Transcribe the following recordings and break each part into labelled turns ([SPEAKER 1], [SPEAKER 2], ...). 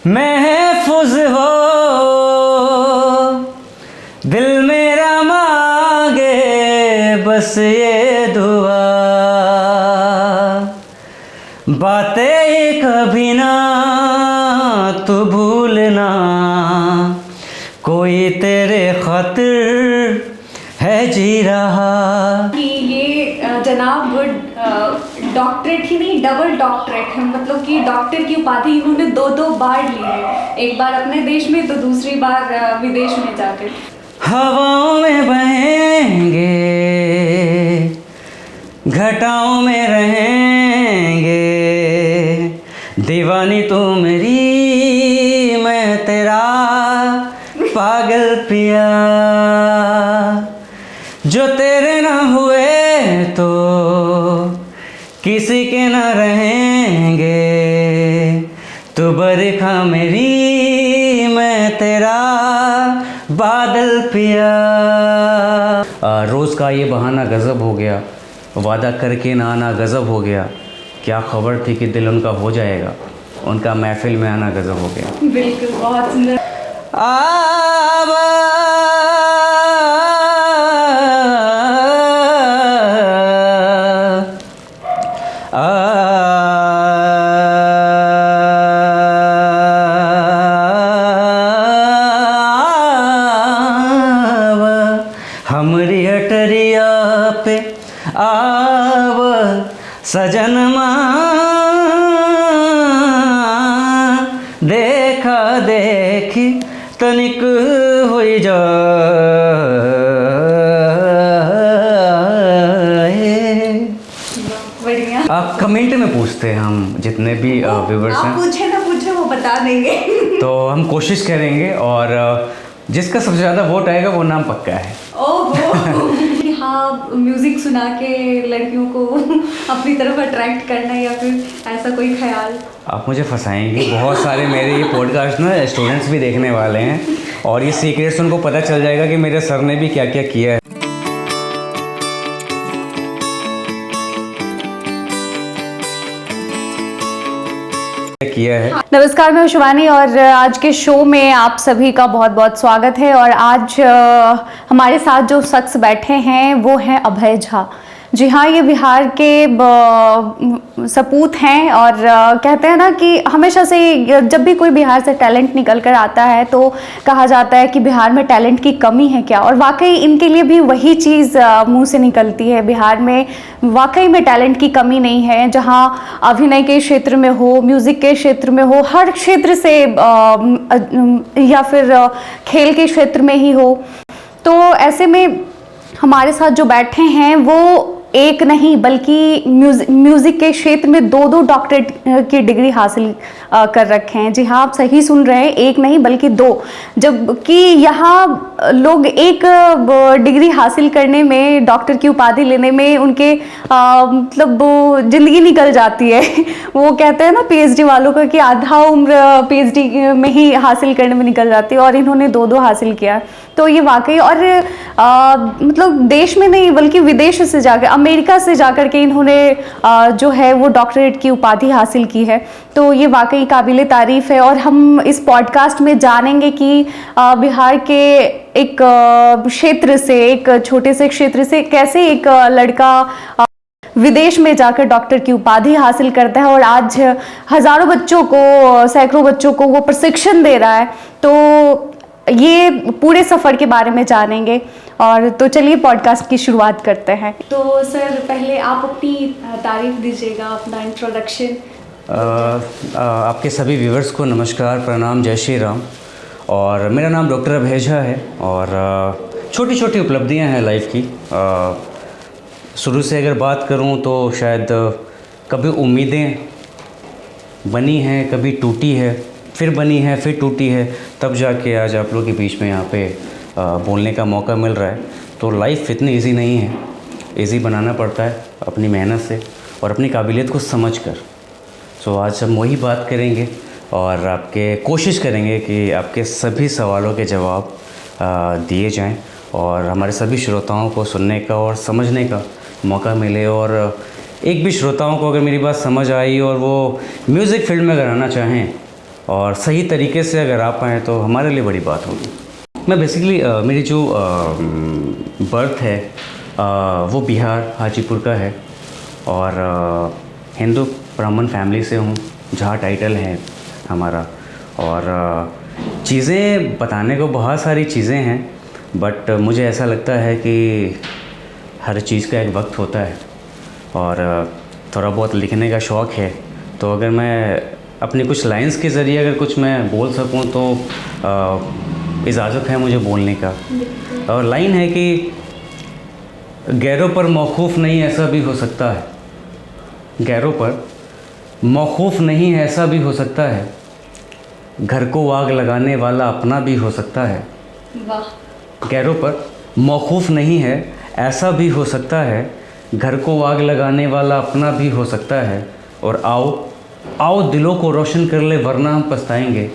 [SPEAKER 1] महफूज हो दिल मेरा मांगे बस ये दुआ, बातें कभी ना तू भूलना, कोई तेरे खातिर है जी रहा।
[SPEAKER 2] कि ये जनाब डॉक्टरेट ही नहीं डबल डॉक्टरेट है, मतलब कि डॉक्टर की उपाधि इन्होंने दो बार ली है, एक बार अपने देश में तो दूसरी बार विदेश में जाकर।
[SPEAKER 1] हवाओं में बहेंगे, घटाओं में रहेंगे, दीवानी तू मेरी मैं तेरा पागल पिया, जो तेरे ना हुए तो किसी के ना रहेंगे, तू बरखा मेरी मैं तेरा बादल पिया। रोज़ का ये बहाना गज़ब हो गया, वादा करके ना आना गज़ब हो गया, क्या खबर थी कि दिल उनका हो जाएगा, उनका महफिल में आना गज़ब हो गया।
[SPEAKER 2] बिल्कुल, बहुत सुंदर।
[SPEAKER 1] हमरी अटरिया पे आव सजनमा, देखा देखी तनिक होई जाए।
[SPEAKER 2] बढ़िया।
[SPEAKER 1] आप कमेंट में पूछते हैं, हम जितने भी व्यूवर्स हैं,
[SPEAKER 2] आप पूछे ना पूछे वो बता देंगे।
[SPEAKER 1] तो हम कोशिश करेंगे और जिसका सबसे ज़्यादा वोट आएगा वो नाम पक्का है।
[SPEAKER 2] ओहो। हाँ, म्यूजिक सुना के लड़कियों को अपनी तरफ अट्रैक्ट करना या फिर ऐसा कोई ख्याल?
[SPEAKER 1] आप मुझे फंसाएंगे, बहुत सारे मेरे ये पॉडकास्ट ना स्टूडेंट्स भी देखने वाले हैं और ये सीक्रेट्स उनको पता चल जाएगा कि मेरे सर ने भी क्या क्या किया है।
[SPEAKER 2] नमस्कार, मैं शिवानी और आज के शो में आप सभी का बहुत बहुत स्वागत है। और आज हमारे साथ जो शख्स बैठे हैं वो हैं अभय झा। जी हाँ, ये बिहार के सपूत हैं और कहते हैं ना कि हमेशा से जब भी कोई बिहार से टैलेंट निकल कर आता है तो कहा जाता है कि बिहार में टैलेंट की कमी है क्या, और वाकई इनके लिए भी वही चीज़ मुंह से निकलती है। बिहार में वाकई में टैलेंट की कमी नहीं है, जहाँ अभिनय के क्षेत्र में हो, म्यूज़िक के क्षेत्र में हो, हर क्षेत्र से या फिर खेल के क्षेत्र में ही हो। तो ऐसे में हमारे साथ जो बैठे हैं वो एक नहीं बल्कि म्यूज़िक के क्षेत्र में दो डॉक्टरेट की डिग्री हासिल कर रखे हैं। जी हाँ, आप सही सुन रहे हैं, एक नहीं बल्कि दो। जबकि यहाँ लोग एक डिग्री हासिल करने में, डॉक्टर की उपाधि लेने में उनके मतलब ज़िंदगी निकल जाती है। वो कहते हैं ना पीएचडी वालों का कि आधा उम्र पीएचडी में ही हासिल करने में निकल जाती है, और इन्होंने दो हासिल किया। तो ये वाकई, और मतलब देश में नहीं बल्कि विदेश से जाकर, अमेरिका से जाकर के इन्होंने जो है वो डॉक्टरेट की उपाधि हासिल की है। तो ये वाकई काबिले तारीफ़ है। और हम इस पॉडकास्ट में जानेंगे कि बिहार के एक क्षेत्र से, एक छोटे से क्षेत्र से कैसे एक लड़का विदेश में जाकर डॉक्टर की उपाधि हासिल करता है और आज हज़ारों बच्चों को, सैकड़ों बच्चों को वो प्रशिक्षण दे रहा है। तो ये पूरे सफ़र के बारे में जानेंगे। और तो चलिए पॉडकास्ट की शुरुआत करते हैं। तो सर, पहले आप अपनी तारीफ़ दीजिएगा, अपना इंट्रोडक्शन।
[SPEAKER 1] आपके सभी व्यूवर्स को नमस्कार, प्रणाम, जय श्री राम। और मेरा नाम डॉक्टर अभय झा है और छोटी छोटी उपलब्धियां हैं लाइफ की। शुरू से अगर बात करूं तो शायद कभी उम्मीदें बनी हैं, कभी टूटी है, फिर बनी है, फिर टूटी है, तब जाके आज आप लोगों के बीच में यहाँ पे बोलने का मौका मिल रहा है। तो लाइफ इतनी इजी नहीं है, इजी बनाना पड़ता है अपनी मेहनत से और अपनी काबिलियत को समझकर। सो आज हम वही बात करेंगे और आपके कोशिश करेंगे कि आपके सभी सवालों के जवाब दिए जाएं और हमारे सभी श्रोताओं को सुनने का और समझने का मौका मिले। और एक भी श्रोताओं को अगर मेरी बात समझ आई और वो म्यूज़िक फील्ड में अगर आना चाहें और सही तरीके से अगर आ पाएँ तो हमारे लिए बड़ी बात होगी। मैं बेसिकली मेरी जो बर्थ है वो बिहार हाजीपुर का है और हिंदू ब्राह्मण फैमिली से हूँ, जहाँ टाइटल है हमारा। और चीज़ें बताने को बहुत सारी चीज़ें हैं, बट मुझे ऐसा लगता है कि हर चीज़ का एक वक्त होता है और थोड़ा बहुत लिखने का शौक़ है। तो अगर मैं अपनी कुछ लाइंस के ज़रिए अगर कुछ मैं बोल सकूं तो इजाज़त है मुझे बोलने का। और लाइन है कि गैरों पर मौकूफ़ नहीं ऐसा भी हो सकता है, गैरों पर मौकूफ़ नहीं है ऐसा भी हो सकता है, घर को आग लगाने वाला अपना भी हो सकता है।
[SPEAKER 2] वाह।
[SPEAKER 1] गैरों पर मौकूफ़ नहीं है ऐसा भी हो सकता है, घर को आग लगाने वाला अपना भी हो सकता है। और आओ आओ दिलों को रोशन कर ले वरना हम पछताएंगे,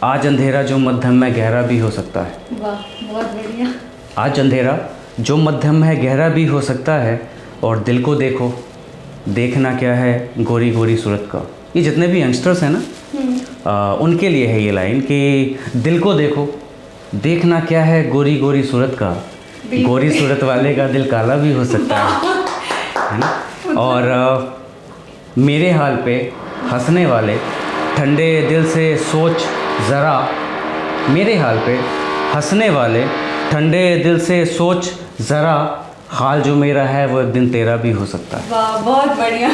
[SPEAKER 1] आज अंधेरा जो मध्यम में गहरा भी हो सकता है।
[SPEAKER 2] वाह, बहुत बढ़िया। आज
[SPEAKER 1] अंधेरा जो मध्यम है गहरा भी हो सकता है, और दिल को देखो देखना क्या है गोरी गोरी सूरत का। ये जितने भी यंगस्टर्स हैं ना उनके लिए है ये लाइन कि दिल को देखो देखना क्या है गोरी गोरी सूरत का, गोरी सूरत वाले का दिल काला भी हो सकता है ना। और मेरे हाल पे हंसने वाले ठंडे दिल से सोच ज़रा, मेरे हाल पे हंसने वाले ठंडे दिल से सोच ज़रा, हाल जो मेरा है वो एक दिन तेरा भी हो सकता है।
[SPEAKER 2] वाह, बहुत बढ़िया।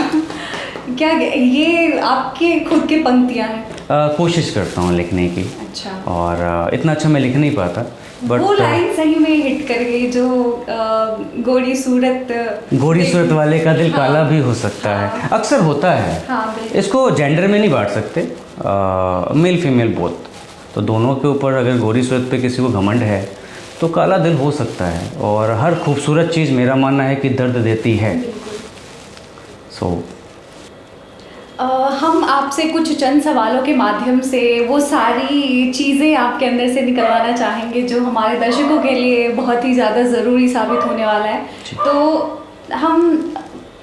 [SPEAKER 2] क्या ये आपके खुद के पंक्तियाँ हैं?
[SPEAKER 1] कोशिश करता हूँ लिखने की।
[SPEAKER 2] अच्छा।
[SPEAKER 1] और इतना अच्छा मैं लिख नहीं पाता, बट
[SPEAKER 2] वो लाइन सही में हिट कर गई जो गोरी सूरत
[SPEAKER 1] वाले का दिल
[SPEAKER 2] हाँ,
[SPEAKER 1] काला भी हो सकता है। अक्सर होता है।
[SPEAKER 2] हाँ,
[SPEAKER 1] इसको जेंडर में नहीं बांट सकते, मेल फीमेल बोथ। तो दोनों के ऊपर अगर गोरी सूरत पे किसी को घमंड है तो काला दिल हो सकता है। और हर खूबसूरत चीज़ मेरा मानना है कि दर्द देती है।
[SPEAKER 2] हम आपसे कुछ चंद सवालों के माध्यम से वो सारी चीज़ें आपके अंदर से निकलवाना चाहेंगे जो हमारे दर्शकों के लिए बहुत ही ज़्यादा ज़रूरी साबित होने वाला है। तो हम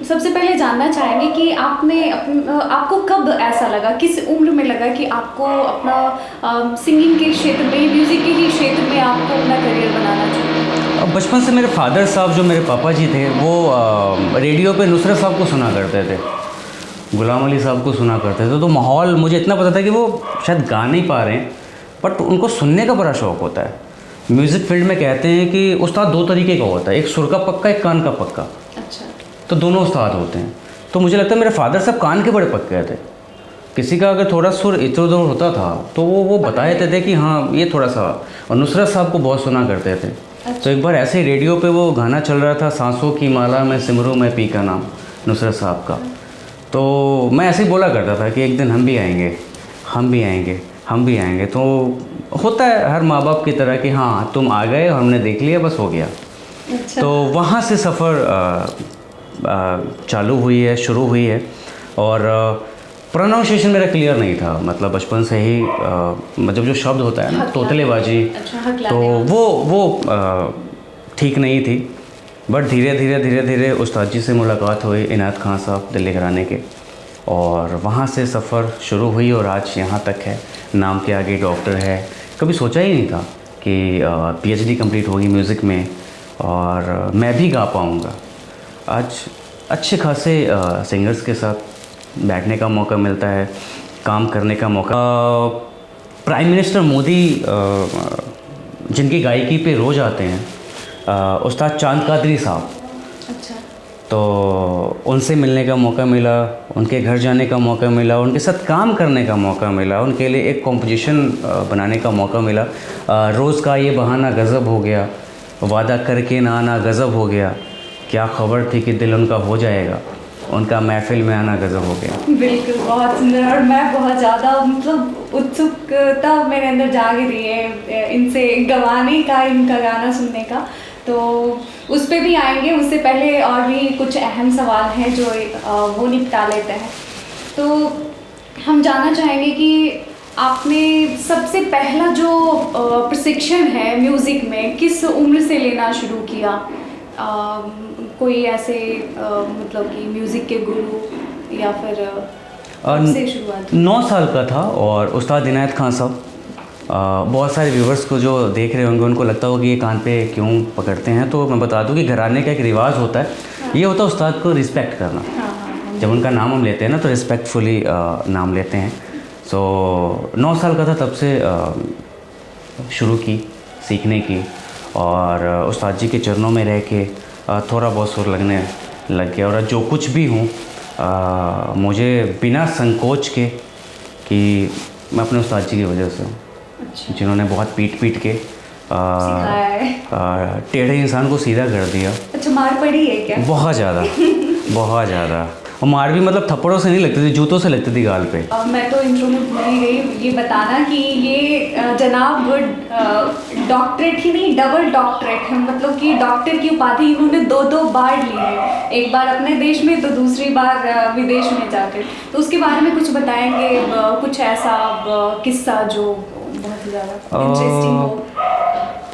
[SPEAKER 2] सबसे पहले जानना चाहेंगे कि आपको कब ऐसा लगा, किस उम्र में लगा कि आपको अपना सिंगिंग के क्षेत्र में, म्यूज़िक के ही क्षेत्र में आपको अपना करियर बनाना चाहिए?
[SPEAKER 1] बचपन से मेरे फादर साहब जो मेरे पापा जी थे वो रेडियो पे नुसरत साहब को सुना करते थे, गुलाम अली साहब को सुना करते थे। तो माहौल मुझे इतना पता था कि वो शायद गा नहीं पा रहे हैं, बट उनको सुनने का बड़ा शौक़ होता है। म्यूज़िक फील्ड में कहते हैं कि उस्ताद दो तरीके का होता है, एक सुर का पक्का, एक कान का पक्का।
[SPEAKER 2] अच्छा।
[SPEAKER 1] तो दोनों उस्ताद होते हैं। तो मुझे लगता है मेरे फादर साहब कान के बड़े पक्के थे। किसी का अगर थोड़ा सुर इधर उधर होता था तो वो बता देते थे कि हाँ ये थोड़ा सा। और नुसरत साहब को बहुत सुना करते थे।
[SPEAKER 2] अच्छा।
[SPEAKER 1] तो एक बार ऐसे ही रेडियो पे वो गाना चल रहा था, सांसों की माला में सिमरू में पी का नाम, नुसरत साहब का। तो मैं ऐसे ही बोला करता था कि एक दिन हम भी आएंगे, हम भी आएंगे, हम भी आएंगे। तो होता है हर माँ बाप की तरह कि हाँ तुम आ गए और हमने देख लिया, बस हो गया।
[SPEAKER 2] अच्छा।
[SPEAKER 1] तो वहाँ से सफ़र चालू हुई है, शुरू हुई है। और प्रोनाउंसिएशन मेरा क्लियर नहीं था, मतलब बचपन से ही मतलब जो शब्द होता है ना तोतलेबाजी, तो वो ठीक नहीं थी। बट धीरे धीरे उस्ताद जी से मुलाकात हुई, इनायत खान साहब दिल्ली घराने के, और वहाँ से सफ़र शुरू हुई और आज यहाँ तक है। नाम के आगे डॉक्टर है। कभी सोचा ही नहीं था कि PhD कंप्लीट होगी म्यूज़िक में और मैं भी गा पाऊँगा। आज अच्छे खासे सिंगर्स के साथ बैठने का मौका मिलता है, काम करने का मौका। प्राइम मिनिस्टर मोदी जिनकी गायकी पे रोज़ आते हैं, उस्ताद चांद कादरी साहब।
[SPEAKER 2] अच्छा।
[SPEAKER 1] तो उनसे मिलने का मौका मिला, उनके घर जाने का मौका मिला, उनके साथ काम करने का मौका मिला, उनके लिए एक कॉम्पोजिशन बनाने का मौका मिला। रोज़ का ये बहाना गज़ब हो गया, वादा करके ना आना गज़ब हो गया, क्या खबर थी कि दिल उनका हो जाएगा, उनका महफिल में आना गज़ब हो गया।
[SPEAKER 2] बिल्कुल, बहुत सुंदर। और मैं बहुत ज़्यादा मतलब उत्सुकता मेरे अंदर जाग रही है इनसे गवाने का, इनका गाना सुनने का। तो उस पर भी आएंगे, उससे पहले और भी कुछ अहम सवाल हैं जो वो निपटा लेते हैं। तो हम जानना चाहेंगे कि आपने सबसे पहला जो प्रशिक्षण है म्यूज़िक में किस उम्र से लेना शुरू किया? कोई ऐसे मतलब कि म्यूज़िक के गुरु या फिर कब से शुरुआत हुई?
[SPEAKER 1] 9 साल का था और उस्ताद इनायत खान साहब, बहुत सारे व्यूवर्स को जो देख रहे होंगे उनको लगता होगा कि ये कान पे क्यों पकड़ते हैं, तो मैं बता दूं कि घराने का एक रिवाज होता है, ये होता है उस्ताद को रिस्पेक्ट करना। जब उनका नाम हम लेते हैं ना तो रिस्पेक्टफुली नाम लेते हैं। सो 9 साल का था तब से शुरू की सीखने की, और उस्ताद जी के चरणों में रह के थोड़ा बहुत सुर लगने लग गया। और जो कुछ भी हूँ मुझे बिना संकोच के कि मैं अपने उस्ताद जी की वजह से हूँ, जिन्होंने बहुत पीट के
[SPEAKER 2] सिखाया है।
[SPEAKER 1] टेढ़े इंसान को सीधा कर दिया।
[SPEAKER 2] अच्छा, मार पड़ी है क्या?
[SPEAKER 1] बहुत ज़्यादा बहुत ज़्यादा। और मार भी मतलब थप्पड़ों से नहीं लगती थी, जूतों से लगती थी गाल पे।
[SPEAKER 2] मैं तो इंट्रो में भूल ही गई ये बताना कि ये जनाब डॉक्टरेट ही नहीं, डबल डॉक्टरेट है। मतलब कि डॉक्टर की उपाधि इन्होंने 2 बार ली है, एक बार अपने देश में तो दूसरी बार विदेश में जाकर। तो उसके बारे में कुछ बताएंगे, कुछ ऐसा किस्सा जो बहुत ही ज़्यादा इंटरेस्टिंग हो?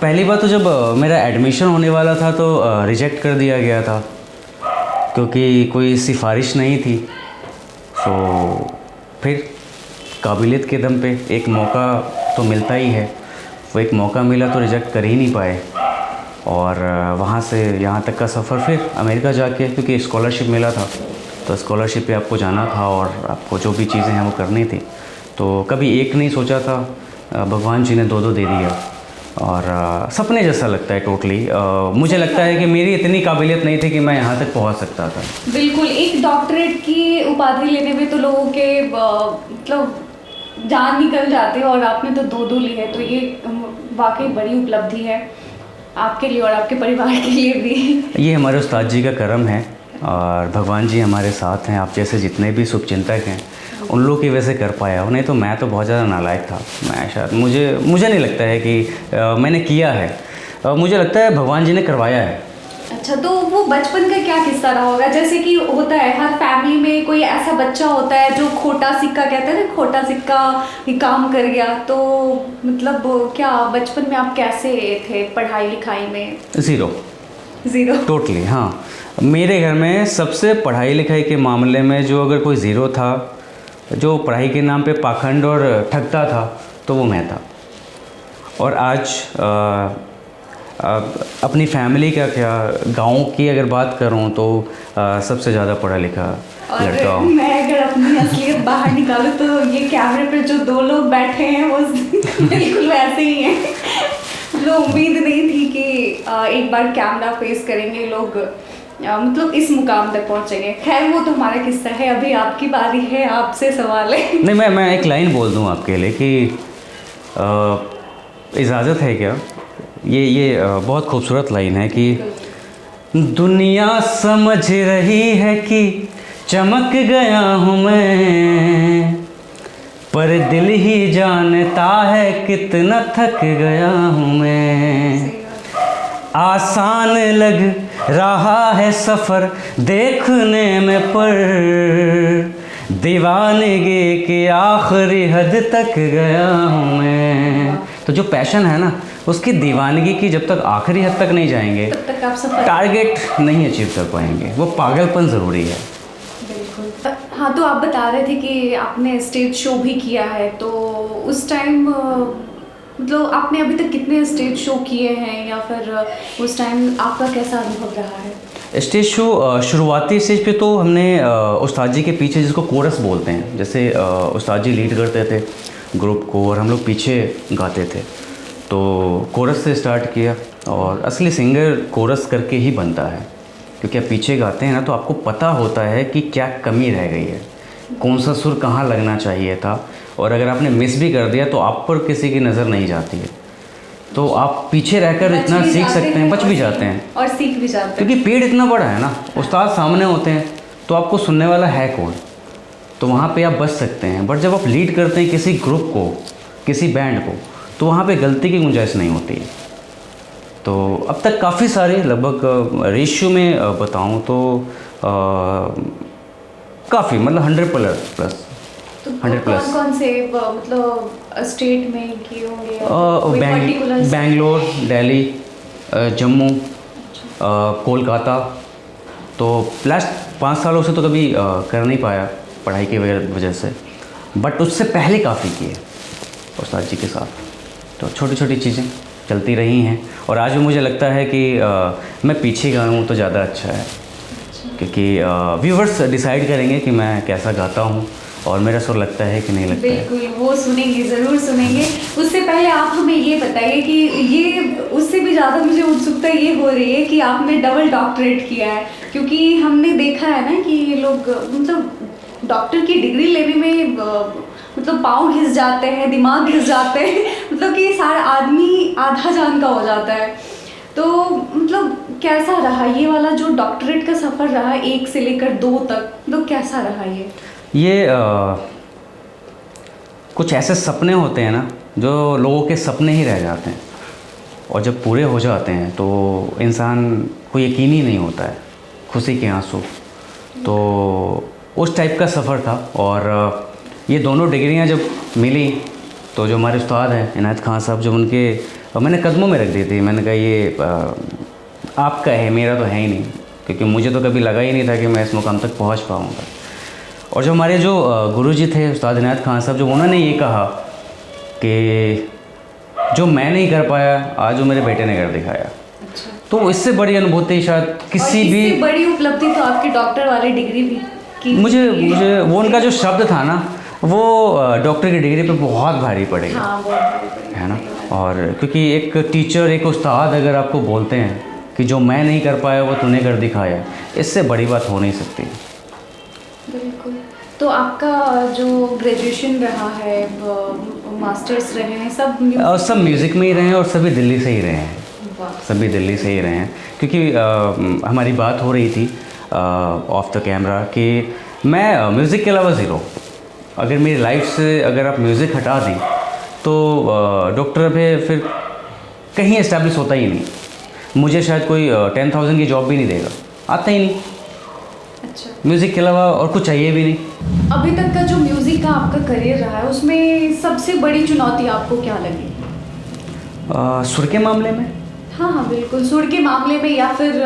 [SPEAKER 1] पहली बार तो जब मेरा एडमिशन होने वाला था तो रिजेक्ट कर दिया गया था, क्योंकि कोई सिफारिश नहीं थी। तो फिर काबिलियत के दम पे एक मौका तो मिलता ही है, वो एक मौका मिला तो रिजेक्ट कर ही नहीं पाए। और वहाँ से यहाँ तक का सफ़र फिर अमेरिका जाके, क्योंकि स्कॉलरशिप मिला था तो स्कॉलरशिप पे आपको जाना था और आपको जो भी चीज़ें हैं वो करनी थी। तो कभी एक नहीं सोचा था, भगवान जी ने 2 दे दिया। और सपने जैसा लगता है टोटली। मुझे लगता है कि मेरी इतनी काबिलियत नहीं थी कि मैं यहाँ तक पहुँच सकता था।
[SPEAKER 2] बिल्कुल, एक डॉक्टरेट की उपाधि लेने में तो लोगों के मतलब जान निकल जाती है, और आपने तो 2 ली है, तो ये वाकई बड़ी उपलब्धि है आपके लिए और आपके परिवार के लिए भी।
[SPEAKER 1] ये हमारे उस्ताद जी का करम है और भगवान जी हमारे साथ हैं। आप जैसे जितने भी शुभचिंतक हैं उन लोगों की वजह से कर पाया हो, नहीं तो मैं तो बहुत ज़्यादा नालायक था। मैं शायद मुझे नहीं लगता है कि मैंने किया है, मुझे लगता है भगवान जी ने करवाया है।
[SPEAKER 2] अच्छा, तो वो बचपन का क्या किस्सा रहा होगा? जैसे कि होता है हर फैमिली में कोई ऐसा बच्चा होता है जो खोटा सिक्का कहते हैं ना, खोटा सिक्का ही काम कर गया। तो मतलब क्या बचपन में आप कैसे थे पढ़ाई लिखाई में? Zero
[SPEAKER 1] totally. हाँ, मेरे घर में सबसे पढ़ाई लिखाई के मामले में जो अगर कोई ज़ीरो था, जो पढ़ाई के नाम पे पाखंड और ठगता था, तो वो मैं था। और आज अपनी फैमिली का क्या, गांव की अगर बात करूं तो सबसे ज़्यादा पढ़ा लिखा लड़का हूँ।
[SPEAKER 2] मैं अगर अपनी असलियत बाहर निकालूं तो ये कैमरे पे जो 2 लोग बैठे हैं वो बिल्कुल वैसे ही हैं। मतलब उम्मीद नहीं थी कि एक बार कैमरा फेस करेंगे लोग, मतलब इस मुकाम तक पहुंचेंगे। खैर वो तो हमारा किस्सा है, अभी आपकी बारी है, आपसे सवाल है।
[SPEAKER 1] नहीं, मैं एक लाइन बोल दूं आपके लिए कि इजाज़त है क्या? ये बहुत खूबसूरत लाइन है कि दुनिया समझ रही है कि चमक गया हूँ मैं, पर दिल ही जानता है कितना थक गया हूँ मैं। आसान लग रहा है सफ़र देखने में, पर दीवानगी की आखिरी हद तक गया हूँ मैं। तो जो पैशन है ना, उसकी दीवानगी की जब तक आखिरी हद तक नहीं जाएंगे,
[SPEAKER 2] तब तक आप सफर
[SPEAKER 1] टारगेट नहीं अचीव कर पाएंगे। वो पागलपन ज़रूरी है।
[SPEAKER 2] बिल्कुल। हाँ, तो आप बता रहे थे कि आपने स्टेज शो भी किया है, तो उस टाइम मतलब आपने अभी तक कितने स्टेज शो किए हैं, या फिर उस टाइम आपका कैसा अनुभव रहा है?
[SPEAKER 1] स्टेज शो शुरुआती स्टेज पे तो हमने उस्ताद जी के पीछे, जिसको कोरस बोलते हैं, जैसे उस्ताद जी लीड करते थे ग्रुप को और हम लोग पीछे गाते थे, तो कोरस से स्टार्ट किया। और असली सिंगर कोरस करके ही बनता है, क्योंकि आप पीछे गाते हैं ना तो आपको पता होता है कि क्या कमी रह गई है, कौन सा सुर कहाँ लगना चाहिए था, और अगर आपने मिस भी कर दिया तो आप पर किसी की नज़र नहीं जाती है। तो आप पीछे रहकर इतना सीख सकते हैं, बच भी जाते हैं
[SPEAKER 2] और सीख भी जाते हैं,
[SPEAKER 1] क्योंकि पेड़ इतना बड़ा है ना, उस्ताद सामने होते हैं तो आपको सुनने वाला है कौन, तो वहाँ पे आप बच सकते हैं। बट जब आप लीड करते हैं किसी ग्रुप को, किसी बैंड को, तो वहाँ पे गलती की गुंजाइश नहीं होती है। तो अब तक काफ़ी सारे, लगभग रेशियो में बताऊँ तो काफ़ी, मतलब 100 प्लस।
[SPEAKER 2] तो कौन से मतलब स्टेट में किए होंगे?
[SPEAKER 1] बेंगलोर, दिल्ली, जम्मू, कोलकाता। तो लास्ट 5 सालों से तो कभी कर नहीं पाया पढ़ाई की वजह से, बट उससे पहले काफ़ी किए उस्ताद जी के साथ। तो छोटी छोटी चीज़ें चलती रही हैं और आज भी मुझे लगता है कि मैं पीछे गाऊँ तो ज़्यादा अच्छा है, क्योंकि व्यूवर्स डिसाइड करेंगे कि मैं कैसा गाता हूँ और मेरा सुर लगता है कि नहीं लगता है।
[SPEAKER 2] बिल्कुल, वो सुनेंगे, ज़रूर सुनेंगे। उससे पहले आप हमें ये बताइए कि ये उससे भी ज़्यादा मुझे उत्सुकता ये हो रही है कि आपने डबल डॉक्टरेट किया है, क्योंकि हमने देखा है ना कि ये लोग मतलब डॉक्टर की डिग्री लेने में मतलब पाँव घिस जाते हैं, दिमाग घिस जाते हैं, मतलब कि सारा आदमी आधा जान का हो जाता है। तो मतलब कैसा रहा ये वाला जो डॉक्टरेट का सफ़र रहा 1 से लेकर 2 तक, तो कैसा रहा ये?
[SPEAKER 1] कुछ ऐसे सपने होते हैं ना जो लोगों के सपने ही रह जाते हैं, और जब पूरे हो जाते हैं तो इंसान को यकीन ही नहीं होता है, खुशी के आंसू। तो उस टाइप का सफ़र था। और ये दोनों डिग्रियां जब मिली तो जो हमारे उस्ताद हैं इनायत खान साहब, जो उनके मैंने कदमों में रख दी थी। मैंने कहा ये आपका है, मेरा तो है ही नहीं, क्योंकि मुझे तो कभी लगा ही नहीं था कि मैं इस मुकाम तक पहुंच पाऊंगा। और जो हमारे जो गुरुजी थे उस्ताद इनायत खान साहब, जो उन्होंने ये कहा कि जो मैं नहीं कर पाया आज वो मेरे बेटे ने कर दिखाया।
[SPEAKER 2] अच्छा।
[SPEAKER 1] तो इससे बड़ी अनुभूति शायद किसी भी,
[SPEAKER 2] इससे बड़ी उपलब्धि तो आपकी डॉक्टर वाली डिग्री भी की।
[SPEAKER 1] मुझे वो उनका जो शब्द था ना, वो डॉक्टर की डिग्री पे बहुत भारी पड़ेगा।
[SPEAKER 2] हाँ, बहुत भारी पड़ेगा,
[SPEAKER 1] है ना। और क्योंकि एक टीचर, एक उस्ताद अगर आपको बोलते हैं कि जो मैं नहीं कर पाया वो तूने कर दिखाया, इससे बड़ी बात हो नहीं सकती।
[SPEAKER 2] बिल्कुल। तो आपका जो ग्रेजुएशन रहा है, मास्टर्स रहे हैं,
[SPEAKER 1] सब म्यूज़िक में ही रहे हैं और सभी दिल्ली से ही रहे हैं।
[SPEAKER 2] वाह।
[SPEAKER 1] सभी दिल्ली से ही रहे हैं, क्योंकि हमारी बात हो रही थी ऑफ द कैमरा कि मैं म्यूज़िक के अलावा ज़ीरो। अगर मेरी लाइफ से अगर आप म्यूज़िक हटा दी तो डॉक्टर पे फिर कहीं इस्टेब्लिश होता ही नहीं। मुझे शायद कोई 10,000 की जॉब भी नहीं देगा, आता ही नहीं।
[SPEAKER 2] अच्छा।
[SPEAKER 1] म्यूज़िक के अलावा और कुछ चाहिए भी नहीं।
[SPEAKER 2] अभी तक का जो म्यूज़िक का आपका करियर रहा है उसमें सबसे बड़ी चुनौती आपको क्या लगी?
[SPEAKER 1] सुर के मामले में?
[SPEAKER 2] हाँ हाँ बिल्कुल, सुर के मामले में या फिर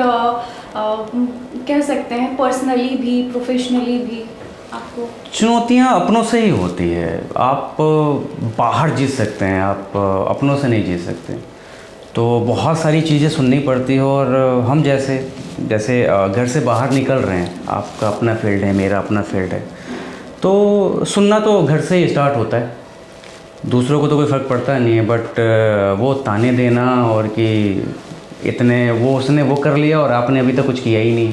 [SPEAKER 2] कह सकते हैं पर्सनली भी, प्रोफेशनली भी आपको?
[SPEAKER 1] चुनौतियाँ अपनों से ही होती है। आप बाहर जीत सकते हैं, आप अपनों से नहीं जीत सकते। तो बहुत सारी चीज़ें सुननी पड़ती है। और हम जैसे घर से बाहर निकल रहे हैं, आपका अपना फील्ड है, मेरा अपना फील्ड है, तो सुनना तो घर से ही स्टार्ट होता है। दूसरों को तो कोई फ़र्क पड़ता नहीं है, बट वो ताने देना और कि इतने उसने वो कर लिया और आपने अभी तक कुछ किया ही नहीं,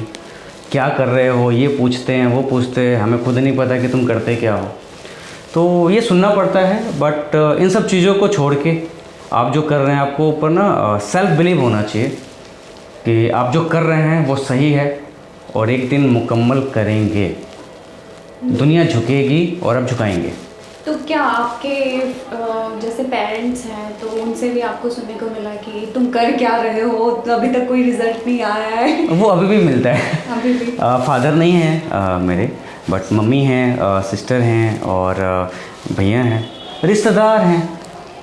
[SPEAKER 1] क्या कर रहे हो, ये पूछते हैं, वो पूछते हैं, हमें खुद नहीं पता कि तुम करते क्या हो। तो ये सुनना पड़ता है। बट इन सब चीज़ों को छोड़ के आप जो कर रहे हैं, आपको ऊपर ना सेल्फ बिलीव होना चाहिए कि आप जो कर रहे हैं वो सही है और एक दिन मुकम्मल करेंगे। दुनिया झुकेगी और आप झुकाएंगे।
[SPEAKER 2] तो क्या आपके जैसे पेरेंट्स हैं तो उनसे भी आपको सुनने को मिला कि तुम कर क्या रहे हो, तो अभी तक कोई रिजल्ट नहीं आया है?
[SPEAKER 1] वो अभी भी मिलता है।
[SPEAKER 2] अभी भी?
[SPEAKER 1] फादर नहीं हैं मेरे, बट मम्मी हैं, सिस्टर हैं और भैया हैं, रिश्तेदार हैं।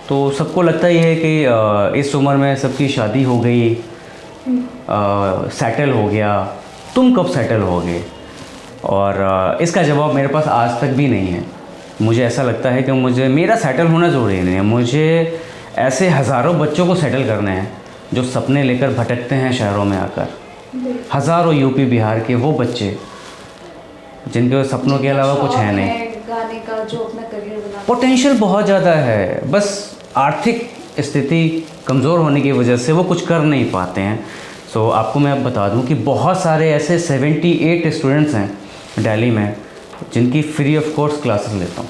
[SPEAKER 1] तो सबको लगता ही है कि इस उम्र में सबकी शादी हो गई, सेटल हो गया, तुम कब सेटल होगे? और इसका जवाब मेरे पास आज तक भी नहीं है। मुझे ऐसा लगता है कि मेरा सेटल होना ज़रूरी नहीं है। मुझे ऐसे हज़ारों बच्चों को सेटल करने हैं जो सपने लेकर भटकते हैं शहरों में आकर। हज़ारों यूपी बिहार के वो बच्चे जिनके सपनों के अलावा कुछ है नहीं।
[SPEAKER 2] गाने का जो अपना करियर बना,
[SPEAKER 1] पोटेंशियल बहुत ज़्यादा है, बस आर्थिक स्थिति कमज़ोर होने की वजह से वो कुछ कर नहीं पाते हैं। सो आपको मैं अब बता दूं कि बहुत सारे ऐसे 78 स्टूडेंट्स हैं दिल्ली में जिनकी फ्री ऑफ कोर्स क्लासेस लेता हूँ।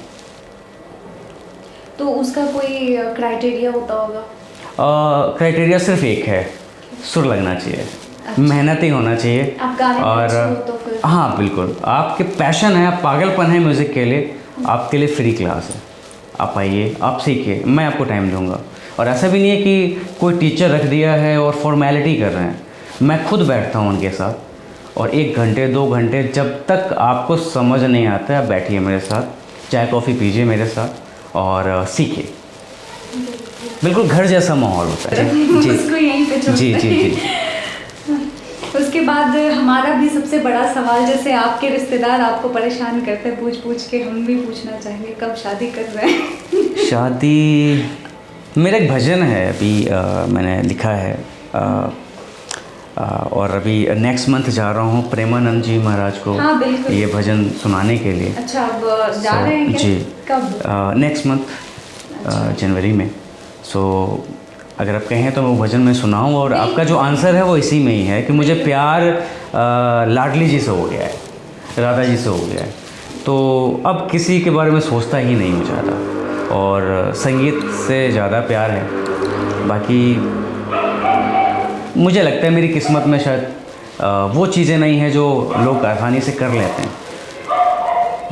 [SPEAKER 2] तो उसका कोई क्राइटेरिया होता होगा?
[SPEAKER 1] क्राइटेरिया सिर्फ एक है, सुर लगना चाहिए।
[SPEAKER 2] अच्छा।
[SPEAKER 1] मेहनती होना चाहिए।
[SPEAKER 2] आप गाने में अच्छे हो तो फिर?
[SPEAKER 1] हाँ बिल्कुल, आपके पैशन है, आप पागलपन है म्यूज़िक के लिए, आपके लिए फ्री क्लास है। आप आइए, आप सीखिए, मैं आपको टाइम दूंगा। और ऐसा भी नहीं है कि कोई टीचर रख दिया है और फॉर्मेलिटी कर रहे हैं। मैं खुद बैठता हूँ उनके साथ और 1 घंटे 2 घंटे, जब तक आपको समझ नहीं आता है आप बैठिए मेरे साथ, चाय कॉफ़ी पीजिए मेरे साथ और सीखिए। बिल्कुल घर जैसा माहौल होता है। जी
[SPEAKER 2] उसको यहीं पे
[SPEAKER 1] जी जी जी।
[SPEAKER 2] उसके उसके बाद हमारा भी सबसे बड़ा सवाल, जैसे आपके रिश्तेदार आपको परेशान करते हैं पूछ के, हम भी पूछना चाहेंगे कब शादी कर रहे हैं?
[SPEAKER 1] शादी, मेरा एक भजन है अभी मैंने लिखा है और अभी नेक्स्ट मंथ जा रहा हूँ प्रेमानंद जी महाराज को
[SPEAKER 2] हाँ, बिल्कुल।
[SPEAKER 1] ये भजन सुनाने के लिए।
[SPEAKER 2] अच्छा, अब जा रहे हैं क्या?
[SPEAKER 1] जी,
[SPEAKER 2] कब?
[SPEAKER 1] नेक्स्ट मंथ जनवरी में। सो अगर आप कहें तो मैं वो भजन में सुनाऊँ, और आपका जो आंसर है वो इसी में ही है कि मुझे प्यार लाडली जी से हो गया है, राधा जी से हो गया है, तो अब किसी के बारे में सोचता ही नहीं हूँ ज़्यादा, और संगीत से ज़्यादा प्यार है। बाकी मुझे लगता है मेरी किस्मत में शायद वो चीज़ें नहीं हैं जो लोग आसानी से कर लेते हैं।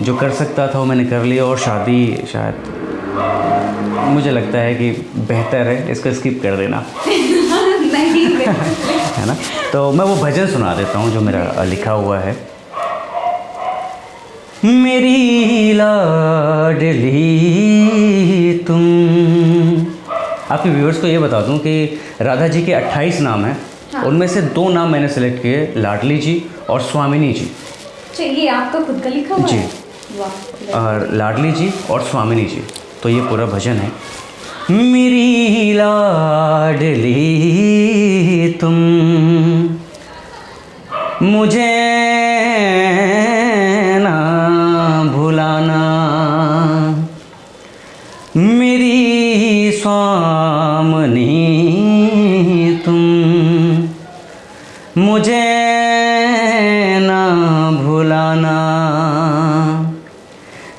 [SPEAKER 1] जो कर सकता था वो मैंने कर लिया, और शादी शायद मुझे लगता है कि बेहतर है इसको स्किप कर देना।
[SPEAKER 2] नहीं,
[SPEAKER 1] है ना। तो मैं वो भजन सुना देता हूँ जो मेरा लिखा हुआ है। मेरी लाडली तुम, आपके व्यूअर्स को ये बता दूं कि राधा जी के 28 नाम हैं।
[SPEAKER 2] हाँ।
[SPEAKER 1] उनमें से 2 नाम मैंने सेलेक्ट किए, लाडली जी और स्वामिनी जी।
[SPEAKER 2] ये आपका खुद का लिखा हुआ
[SPEAKER 1] जी।
[SPEAKER 2] है? वाह।
[SPEAKER 1] और लाडली जी और स्वामिनी जी, तो ये पूरा भजन है। मेरी लाडली तुम, मुझे ना भुलाना, मेरी स्वामिनी तुम, मुझे ना भुलाना।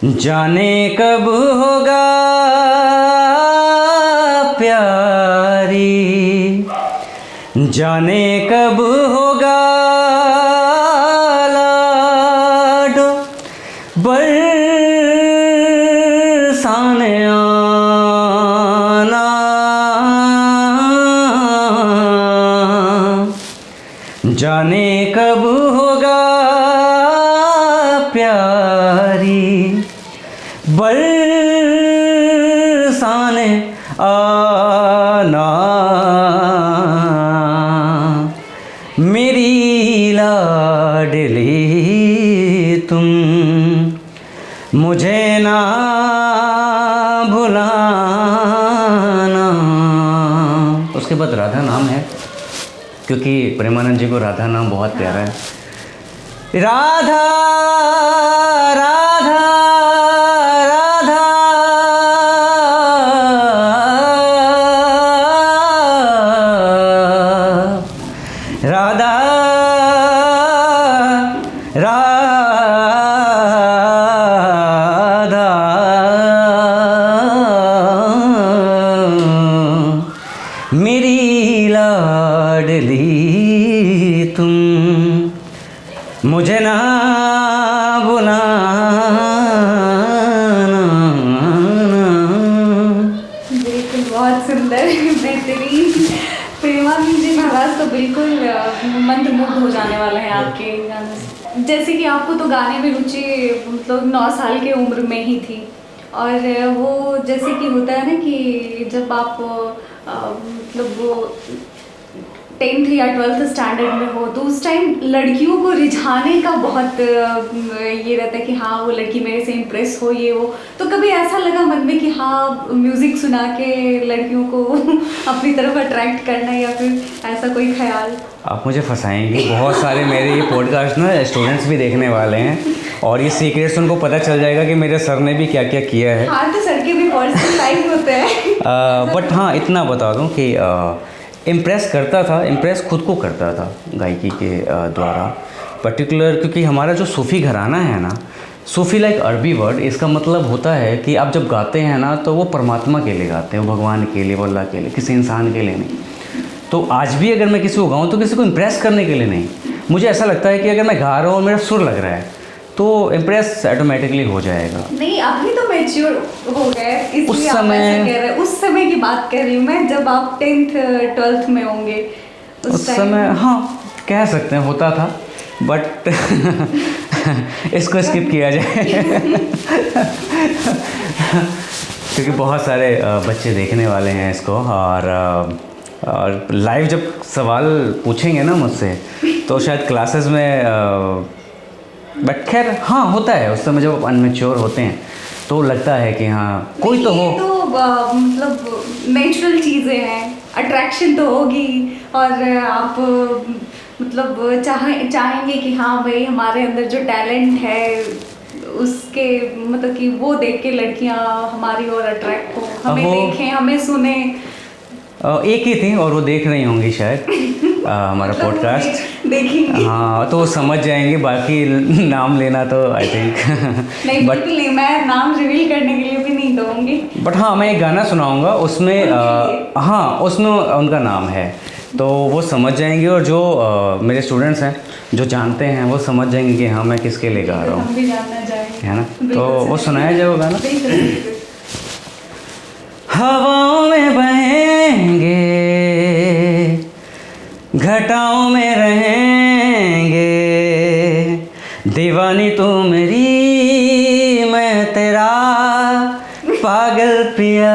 [SPEAKER 1] जाने कब होगा प्यारी, जाने कब होगा लाडो, बरसाने आना। जाने कब होगा प्यारी, बरसाने आना। मेरी लाडली तुम, मुझे ना भुलाना। उसके बाद राधा नाम है, क्योंकि प्रेमानंद जी को राधा नाम बहुत प्यारा है। राधा राधा राधा, राधा राधा, मेरी लाडली तुम, मुझे ना भुलाना।
[SPEAKER 2] बिल्कुल, बहुत सुंदर, बेहतरीन। प्रेमानंद जी महाराज तो बिल्कुल मंत्रमुग्ध हो जाने वाले हैं आपके गाने से। जैसे कि आपको तो गाने में रुचि मतलब 9 साल की उम्र में ही थी, और वो जैसे कि होता है ना कि जब आप मतलब वो 10th या 12th स्टैंडर्ड में हो, तो उस टाइम लड़कियों को रिझाने का बहुत ये रहता है कि हाँ वो लड़की मेरे से इम्प्रेस हो, ये वो। तो कभी ऐसा लगा मन में कि हाँ म्यूज़िक सुना के लड़कियों को अपनी तरफ अट्रैक्ट करना, या फिर ऐसा कोई ख्याल?
[SPEAKER 1] आप मुझे फंसाएंगे, बहुत सारे मेरे ये पॉडकास्ट ना स्टूडेंट्स भी देखने वाले हैं, और ये सीक्रेट्स उनको पता चल जाएगा कि मेरे सर ने भी क्या क्या किया है।
[SPEAKER 2] हाँ, तो सर के भी पर्सनल लाइफ होते हैं।
[SPEAKER 1] बट हाँ इतना बता दूं कि इम्प्रेस करता था, इम्प्रेस खुद को करता था गायकी के द्वारा पर्टिकुलर, क्योंकि हमारा जो सूफ़ी घराना है ना, सूफ़ी लाइक अरबी वर्ड, इसका मतलब होता है कि आप जब गाते हैं ना तो वो परमात्मा के लिए गाते हैं, वो भगवान के लिए, वो अल्लाह के लिए, किसी इंसान के लिए नहीं। तो आज भी अगर मैं किसी को गाऊँ तो किसी को इम्प्रेस करने के लिए नहीं, मुझे ऐसा लगता है कि अगर मैं गा रहा हूँ और मेरा सुर लग रहा है तो इम्प्रेस ऑटोमेटिकली हो जाएगा।
[SPEAKER 2] नहीं, अभी तो मैच्योर हो गए,
[SPEAKER 1] उस
[SPEAKER 2] इसलिए आप
[SPEAKER 1] समय-
[SPEAKER 2] ऐसे कह रहे हैं। उस समय की बात कर रही हूँ मैं, जब आप 10th 12th में होंगे
[SPEAKER 1] उस
[SPEAKER 2] time-
[SPEAKER 1] समय हाँ कह सकते हैं होता था, बट इसको स्किप किया जाए क्योंकि बहुत सारे बच्चे देखने वाले हैं इसको, और और लाइव जब सवाल पूछेंगे ना मुझसे तो शायद क्लासेस में बट खैर हाँ होता है उस समय जब अनमेच्योर होते हैं तो लगता है कि हाँ कोई तो हो।
[SPEAKER 2] ये तो मतलब नेचुरल चीज़ें हैं, अट्रैक्शन तो होगी और आप मतलब चाहेंगे कि हाँ भाई हमारे अंदर जो टैलेंट है उसके मतलब कि वो देख के लड़कियां हमारी ओर अट्रैक्ट हो, हमें देखें, हमें सुने।
[SPEAKER 1] एक ही थी और वो देख रही होंगी शायद हमारा
[SPEAKER 2] मतलब
[SPEAKER 1] पॉडकास्ट
[SPEAKER 2] देखेंगे।
[SPEAKER 1] हाँ तो समझ जाएंगे, बाकी नाम लेना तो आई थिंक
[SPEAKER 2] नहीं बिल्कुल नहीं, मैं नाम रिवील करने के लिए भी नहीं दूंगी।
[SPEAKER 1] बट हाँ मैं एक गाना सुनाऊंगा उसमें हाँ उसमें उनका नाम है तो वो समझ जाएंगे और जो मेरे स्टूडेंट्स हैं जो जानते हैं वो समझ जाएंगे कि हाँ मैं किसके लिए गा रहा हूँ,
[SPEAKER 2] हम भी जानना चाहेंगे,
[SPEAKER 1] है ना। तो वो सुनाया जाए वो गाना। हवाओं में बहेंगे, घटाओं में रहेंगे, दीवानी तू मेरी मैं तेरा पागल पिया,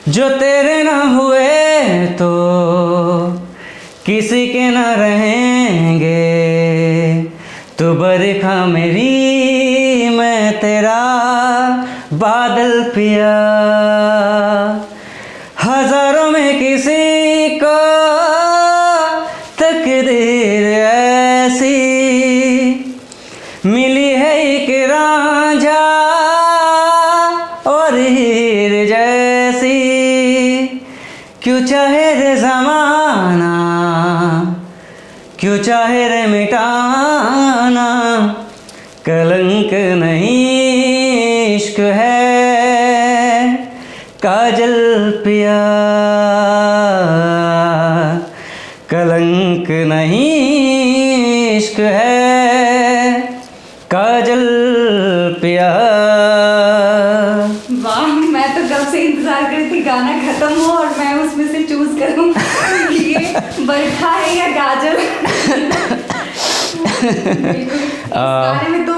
[SPEAKER 1] जो तेरे ना हुए तो किसी के ना रहेंगे, तू बरखा मेरी मैं तेरा बादल पिया, हजारों में किसी को तकदीर ऐसी मिली है एक रांझा और हीर जैसी, क्यों चाहे रे ज़माना क्यों चाहे रे मिटाना, कलंक नहीं इश्क है काजल पिया, कलंक नहीं इश्क है काजल पिया।
[SPEAKER 2] वाह, मैं तो कब से इंतजार कर रही थी गाना खत्म हो और मैं उसमें से चूज करूं ये बरखा है या काजल। इस गाने में तो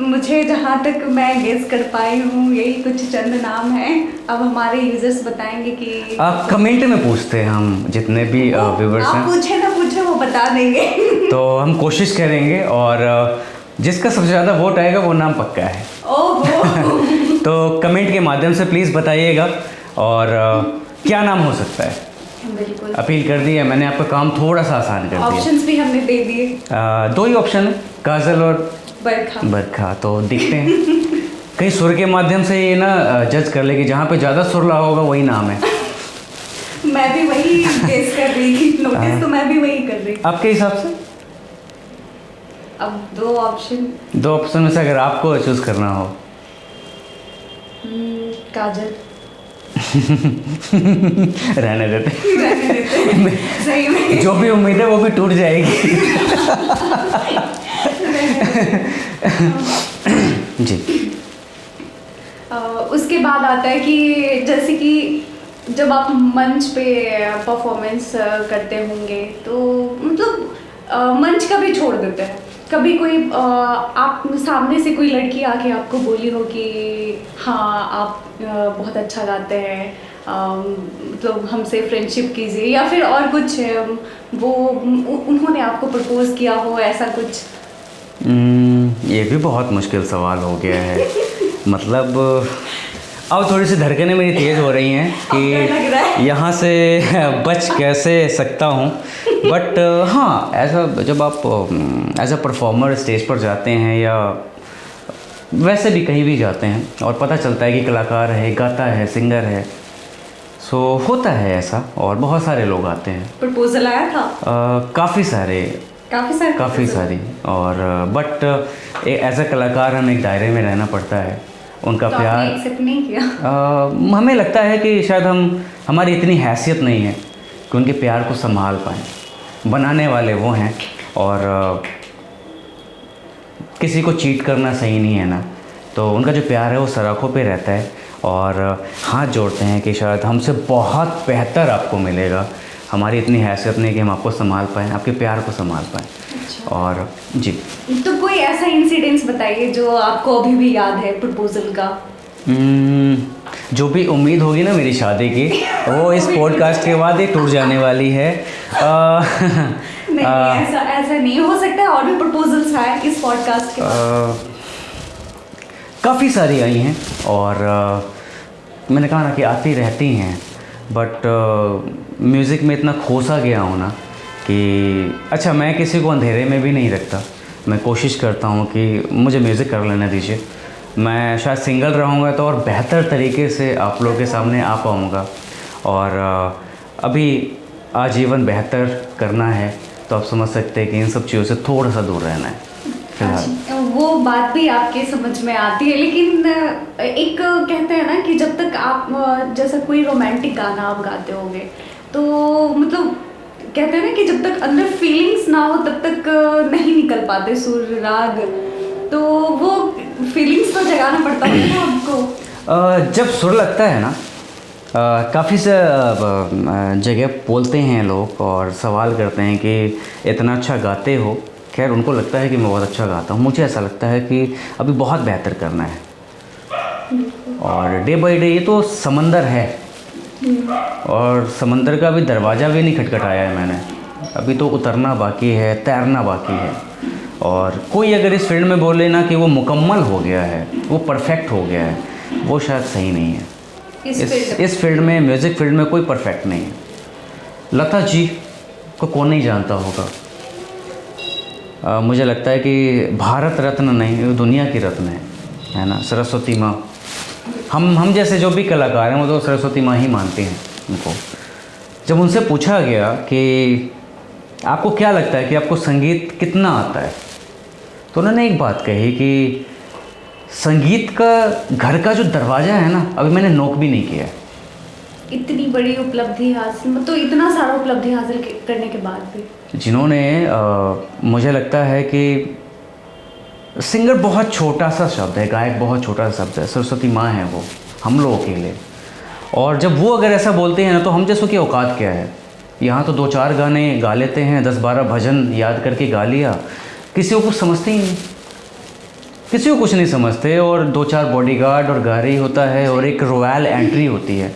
[SPEAKER 2] मुझे जहाँ तक मैं गेस कर पाई हूँ यही कुछ चंद नाम हैं। अब हमारे यूजर्स बताएंगे कि
[SPEAKER 1] कमेंट में पूछते हैं हम जितने भी व्यूवर्स हैं,
[SPEAKER 2] आप पूछे ना पूछे वो बता देंगे।
[SPEAKER 1] तो हम कोशिश करेंगे और जिसका सबसे ज़्यादा वोट आएगा वो नाम पक्का है।
[SPEAKER 2] ओहो।
[SPEAKER 1] तो कमेंट के माध्यम से प्लीज़ बताइएगा और क्या नाम हो सकता है।
[SPEAKER 2] बिल्कुल
[SPEAKER 1] अपील कर दी है मैंने, आपका काम थोड़ा सा आसान कर दिया।
[SPEAKER 2] ऑप्शंस भी हमने दे दिए,
[SPEAKER 1] दो ही ऑप्शन है, काजल और
[SPEAKER 2] बरखा।
[SPEAKER 1] बरखा। तो देखते हैं कहीं सुर के माध्यम से ये ना जज कर ले कि जहाँ पे ज़्यादा सुर लगा होगा वही नाम है।
[SPEAKER 2] मैं भी वही गेस कर रही थी, नोटिस तो मैं भी वही कर रही थी।
[SPEAKER 1] आपके हिसाब से
[SPEAKER 2] अब दो ऑप्शन
[SPEAKER 1] में से अगर आपको चूज करना हो।
[SPEAKER 2] काजल।
[SPEAKER 1] रहने देते
[SPEAKER 2] सही में
[SPEAKER 1] जो भी उम्मीद है वो भी टूट जाएगी। जी।
[SPEAKER 2] उसके बाद आता है कि जैसे कि जब आप मंच पे परफॉर्मेंस करते होंगे तो मतलब मंच का भी छोड़ देते हैं, कभी कोई आप सामने से कोई लड़की आके आपको बोली हो कि हाँ आप बहुत अच्छा गाते हैं, मतलब हमसे फ्रेंडशिप कीजिए, या फिर और कुछ वो उन्होंने आपको प्रपोज किया हो, ऐसा कुछ?
[SPEAKER 1] ये भी बहुत मुश्किल सवाल हो गया है। मतलब अब थोड़ी सी धड़कनें मेरी तेज़ हो रही हैं कि यहाँ से बच कैसे सकता हूँ। बट हाँ, ऐसा जब आप एज अ परफॉर्मर स्टेज पर जाते हैं या वैसे भी कहीं भी जाते हैं और पता चलता है कि कलाकार है, गाता है, सिंगर है, सो होता है ऐसा और बहुत सारे लोग आते हैं।
[SPEAKER 2] प्रपोजल आया था?
[SPEAKER 1] काफ़ी सारी और बट एज अ कलाकार हमें एक दायरे में रहना पड़ता है। उनका
[SPEAKER 2] तो
[SPEAKER 1] प्यार
[SPEAKER 2] एक्सेप्ट नहीं किया?
[SPEAKER 1] हमें लगता है कि शायद हमारी इतनी हैसियत नहीं है कि उनके प्यार को संभाल पाएँ। बनाने वाले वो हैं और किसी को चीट करना सही नहीं है ना, तो उनका जो प्यार है वो सराखों पे रहता है और हाथ जोड़ते हैं कि शायद हमसे बहुत बेहतर आपको मिलेगा। हमारी इतनी हैसियत नहीं कि हम आपको संभाल पाएँ, आपके प्यार को संभाल पाएँ।
[SPEAKER 2] अच्छा।
[SPEAKER 1] और जी,
[SPEAKER 2] तो कोई ऐसा इंसिडेंस बताइए जो आपको अभी भी याद है प्रपोजल का।
[SPEAKER 1] जो भी उम्मीद होगी ना मेरी शादी की, वो इस पॉडकास्ट के बाद ही टूट जाने वाली है।
[SPEAKER 2] नहीं, ऐसा नहीं हो सकता है। और भी प्रपोजल्स हैं इस पॉडकास्ट के बाद?
[SPEAKER 1] काफ़ी सारी आई हैं और मैंने कहा ना कि आती रहती हैं, बट म्यूज़िक में इतना खोसा गया हूँ ना कि अच्छा, मैं किसी को अंधेरे में भी नहीं रखता। मैं कोशिश करता हूँ कि मुझे म्यूज़िक कर लेने दीजिए। मैं शायद सिंगल रहूँगा तो और बेहतर तरीके से आप लोगों के सामने आ पाऊँगा। और अभी आजीवन बेहतर करना है तो आप समझ सकते हैं कि इन सब चीज़ों से थोड़ा सा दूर रहना है फिलहाल।
[SPEAKER 2] अच्छा, वो बात भी आपके समझ में आती है, लेकिन एक कहते हैं ना कि जब तक आप जैसा कोई रोमांटिक गाना आप गाते होंगे तो मतलब कहते हैं ना कि जब तक अंदर फीलिंग्स ना हो तब तक नहीं निकल पाते सुर राग, तो वो फीलिंग्स तो जगाना पड़ता है ना आपको।
[SPEAKER 1] जब सुर लगता है ना, काफ़ी से जगह बोलते हैं लोग और सवाल करते हैं कि इतना अच्छा गाते हो। खैर, उनको लगता है कि मैं बहुत अच्छा गाता हूँ, मुझे ऐसा लगता है कि अभी बहुत बेहतर करना है। और डे बाई डे ये तो समंदर है और समंदर का अभी दरवाज़ा भी नहीं खटखटाया है मैंने। अभी तो उतरना बाकी है, तैरना बाकी है। और कोई अगर इस फील्ड में बोले ना कि वो मुकम्मल हो गया है, वो परफेक्ट हो गया है, वो शायद सही नहीं है। इस फील्ड में, म्यूज़िक फील्ड में कोई परफेक्ट नहीं है। लता जी को कौन नहीं जानता होगा। मुझे लगता है कि भारत रत्न नहीं, वो दुनिया की रत्न है ना, सरस्वती माँ। हम जैसे जो भी कलाकार हैं वो तो सरस्वती माँ ही मानते हैं उनको। जब उनसे पूछा गया कि आपको क्या लगता है कि आपको संगीत कितना आता है, तो उन्होंने एक बात कही कि संगीत का घर का जो दरवाज़ा है ना, अभी मैंने नॉक भी नहीं किया है।
[SPEAKER 2] इतनी बड़ी उपलब्धि हासिल, तो इतना सारा उपलब्धि हासिल करने के बाद भी
[SPEAKER 1] जिन्होंने मुझे लगता है कि सिंगर बहुत छोटा सा शब्द है, गायक बहुत छोटा सा शब्द है, सरस्वती माँ है वो हम लोगों के लिए। और जब वो अगर ऐसा बोलते हैं ना, तो हम जैसों की औकात क्या है। यहाँ तो 2-4 गाने गा लेते हैं, 10-12 भजन याद करके गा लिया, किसी को कुछ समझते ही नहीं, किसी को कुछ नहीं समझते। और 2-4 बॉडीगार्ड और गाड़ी होता है और एक रॉयल एंट्री होती है।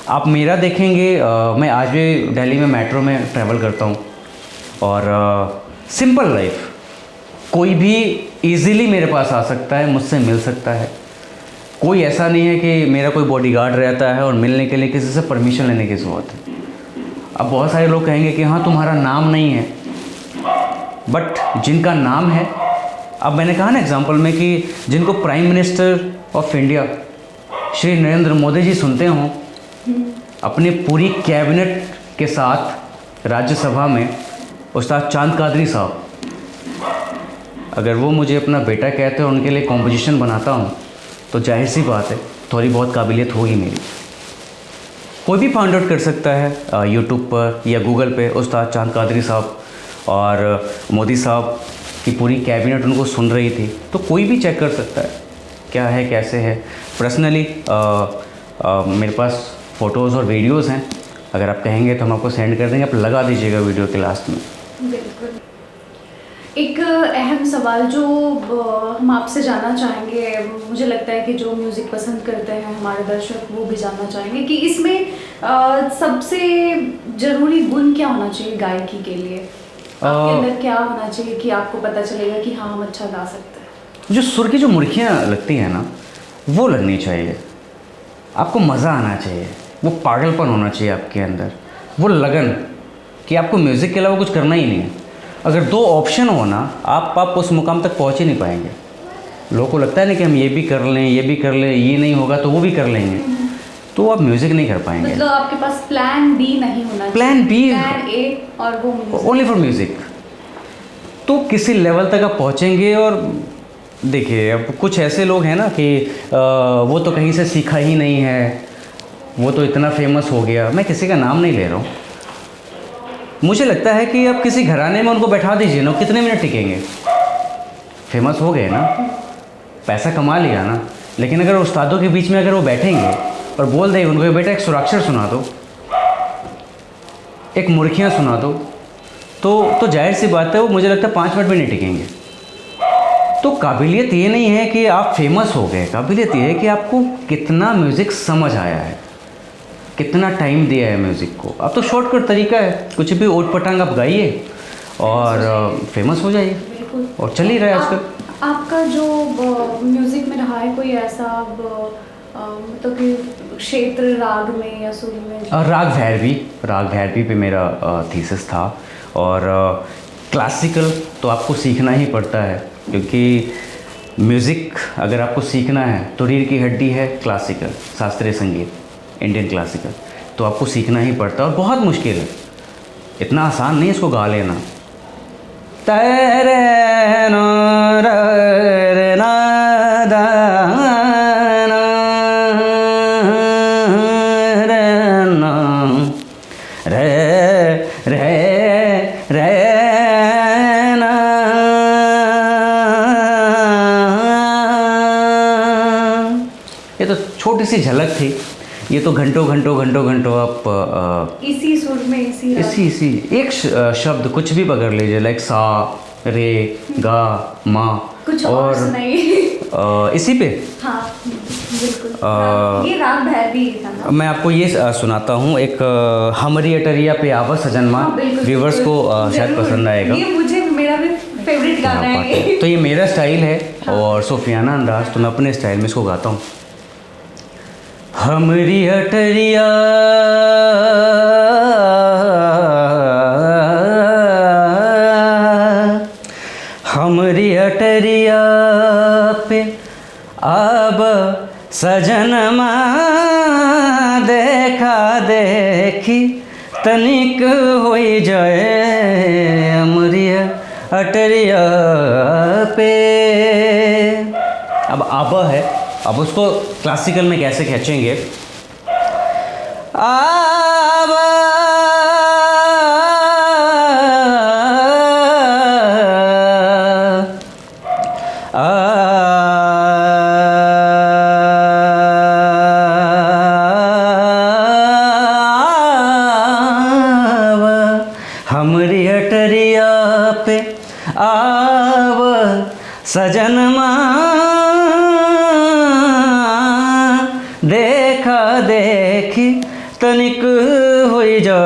[SPEAKER 1] आप मेरा देखेंगे, मैं आज भी दिल्ली में मेट्रो में ट्रैवल करता हूँ और सिंपल लाइफ, कोई भी इजीली मेरे पास आ सकता है, मुझसे मिल सकता है। कोई ऐसा नहीं है कि मेरा कोई बॉडीगार्ड रहता है और मिलने के लिए किसी से परमिशन लेने की ज़रूरत है। अब बहुत सारे लोग कहेंगे कि हाँ तुम्हारा नाम नहीं है, बट जिनका नाम है, अब मैंने कहा ना एग्जांपल में कि जिनको prime minister of India Shri Narendra Modi ji सुनते हों, अपनी पूरी कैबिनेट के साथ राज्यसभा में उस्ताद चांद कादरी साहब, अगर वो मुझे अपना बेटा कहते हैं और उनके लिए कॉम्पोजिशन बनाता हूँ, तो जाहिर सी बात है थोड़ी बहुत काबिलियत होगी मेरी। कोई भी फाइंड आउट कर सकता है यूट्यूब पर या गूगल पे, उस्ताद चांद कादरी साहब और मोदी साहब की पूरी कैबिनेट उनको सुन रही थी, तो कोई भी चेक कर सकता है क्या है कैसे है। पर्सनली मेरे पास फ़ोटोज़ और वीडियोज़ हैं, अगर आप कहेंगे तो हम आपको सेंड कर देंगे, आप लगा दीजिएगा वीडियो के लास्ट में।
[SPEAKER 2] बिल्कुल। एक अहम सवाल जो हम आपसे जानना चाहेंगे, मुझे लगता है कि जो म्यूज़िक पसंद करते हैं हमारे दर्शक वो भी जानना चाहेंगे कि इसमें सबसे ज़रूरी गुण क्या होना चाहिए गायकी के लिए? आपके अंदर क्या होना चाहिए कि आपको पता चलेगा कि हाँ हम अच्छा गा सकते हैं?
[SPEAKER 1] जो सुर की जो मुर्खियाँ लगती हैं ना, वो लगनी चाहिए। आपको मज़ा आना चाहिए, वो पागलपन होना चाहिए आपके अंदर, वो लगन कि आपको म्यूज़िक के अलावा कुछ करना ही नहीं है। अगर 2 ऑप्शन हो ना, आप उस मुकाम तक पहुंच ही नहीं पाएंगे। लोगों को लगता है ना कि हम ये भी कर लें, ये भी कर लें, ये नहीं होगा तो वो भी कर लेंगे, तो आप म्यूज़िक नहीं कर पाएंगे।
[SPEAKER 2] मतलब आपके पास प्लान बी नहीं होना चाहिए।
[SPEAKER 1] प्लान बी,
[SPEAKER 2] प्लान ए और वो
[SPEAKER 1] ओनली फॉर म्यूज़िक। तो किसी लेवल तक आप पहुँचेंगे। और देखिए, अब कुछ ऐसे लोग हैं ना कि वो तो कहीं से सीखा ही नहीं है, वो तो इतना फेमस हो गया। मैं किसी का नाम नहीं ले रहा हूँ। मुझे लगता है कि आप किसी घराने में उनको बैठा दीजिए ना, कितने मिनट टिकेंगे? फेमस हो गए ना, पैसा कमा लिया ना, लेकिन अगर उस्तादों के बीच में अगर वो बैठेंगे और बोल देंगे उनको, बेटा एक सुराक्षर सुना दो, एक मुर्खियाँ सुना दो, तो जाहिर सी बात है वो, मुझे लगता है 5 मिनट भी नहीं टिकेंगे। तो काबिलियत ये नहीं है कि आप फेमस हो गए, काबिलियत ये है कि आपको कितना म्यूज़िक समझ आया है, कितना टाइम दिया है म्यूज़िक को। अब तो शॉर्टकट तरीका है, कुछ भी ओट पटांग आप गाइए और फेमस हो जाइए,
[SPEAKER 2] बिल्कुल।
[SPEAKER 1] और चल ही रहा है आजकल।
[SPEAKER 2] आपका जो म्यूजिक में रहा है कोई ऐसा मतलब कि क्षेत्र राग में या सुर में?
[SPEAKER 1] राग भैरवी पे मेरा थीसिस था। और क्लासिकल तो आपको सीखना ही पड़ता है, क्योंकि म्यूज़िक अगर आपको सीखना है तो रीढ़ की हड्डी है क्लासिकल, शास्त्रीय संगीत, इंडियन क्लासिकल, तो आपको सीखना ही पड़ता है। और बहुत मुश्किल है, इतना आसान नहीं इसको गा लेना। तेरे ना रे ना दा ना रे ना रे रे रे ना। ये तो छोटी सी झलक थी, ये तो घंटों आप
[SPEAKER 2] इसी सुर में
[SPEAKER 1] इसी एक शब्द कुछ भी पकड़ लीजिए, लाइक सा रे गा मा,
[SPEAKER 2] कुछ और सुनाइए।
[SPEAKER 1] इसी पे।
[SPEAKER 2] हाँ बिल्कुल। ये राग भैरवी था ना?
[SPEAKER 1] मैं आपको ये सुनाता हूँ, एक हमरी अटरिया पे आवा सजनमा।
[SPEAKER 2] हाँ, बिल्कुल,
[SPEAKER 1] व्यूवर्स को शायद पसंद आएगा।
[SPEAKER 2] ये मुझे मेरा भी फेवरेट गाना है।
[SPEAKER 1] तो ये मेरा स्टाइल है और सूफियाना अंदाज, तो मैं अपने स्टाइल में इसको गाता हूँ। हमरी अटरिया हमरी अटरिया पे अब सजनमा, देखा देखी तनिक होई जाए हमरी अटरिया पे। अब आबा है, अब उसको क्लासिकल में कैसे खींचेंगे? आबा हमरी अटरिया पे आव सजनमा, देखा देखी तनिक होई जाए।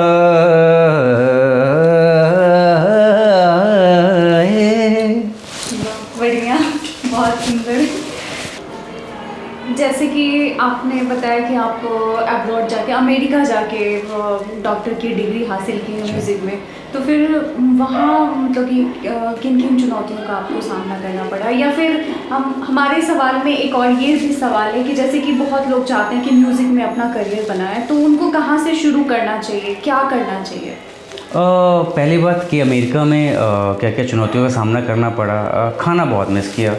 [SPEAKER 2] बढ़िया, बहुत सुंदर। जैसे कि आपने बताया कि आप अब्रॉड जाके, अमेरिका जाके डॉक्टर की डिग्री हासिल की है म्यूज़िक में, तो फिर वहाँ मतलब कि किन किन चुनौतियों का आपको सामना करना पड़ा? या फिर हमारे सवाल में एक और ये भी सवाल है कि जैसे कि बहुत लोग चाहते हैं कि म्यूज़िक में अपना करियर बनाएं, तो उनको कहाँ से शुरू करना चाहिए, क्या करना चाहिए?
[SPEAKER 1] पहली बात कि अमेरिका में क्या क्या चुनौतियों का सामना करना पड़ा। खाना बहुत मिस किया,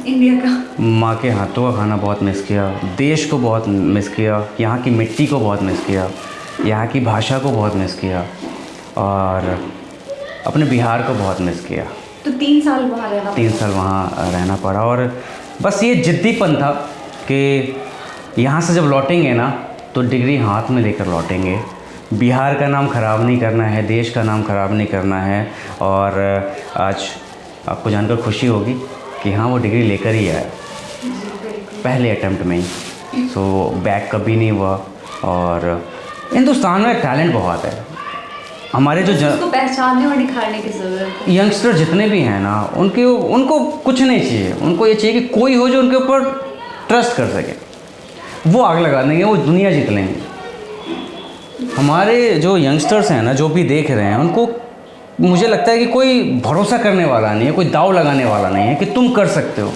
[SPEAKER 2] इंडिया का,
[SPEAKER 1] माँ के हाथों का खाना बहुत मिस किया, देश को बहुत मिस किया, यहाँ की मिट्टी को बहुत मिस किया, यहाँ की भाषा को बहुत मिस किया, और अपने बिहार को बहुत मिस किया।
[SPEAKER 2] तो 3 साल वहाँ रहना
[SPEAKER 1] 3 साल वहाँ रहना पड़ा। और बस ये जिद्दीपन था कि यहाँ से जब लौटेंगे ना तो डिग्री हाथ में लेकर लौटेंगे, बिहार का नाम ख़राब नहीं करना है, देश का नाम ख़राब नहीं करना है। और आज आपको जानकर खुशी होगी कि हाँ, वो डिग्री लेकर ही आया पहले अटेम्प्ट में ही। सो बैक कभी नहीं हुआ। और हिंदुस्तान में टैलेंट बहुत है, हमारे जो
[SPEAKER 2] उसको पहचानने और निखारने की ज़रूरत है।
[SPEAKER 1] यंगस्टर जितने भी हैं ना, उनको कुछ नहीं चाहिए, उनको ये चाहिए कि कोई हो जो उनके ऊपर ट्रस्ट कर सके, वो आग लगा देंगे, वो दुनिया जीत लेंगे। हमारे जो यंगस्टर्स हैं ना, जो भी देख रहे हैं, उनको मुझे लगता है कि कोई भरोसा करने वाला नहीं है, कोई दाव लगाने वाला नहीं है कि तुम कर सकते हो।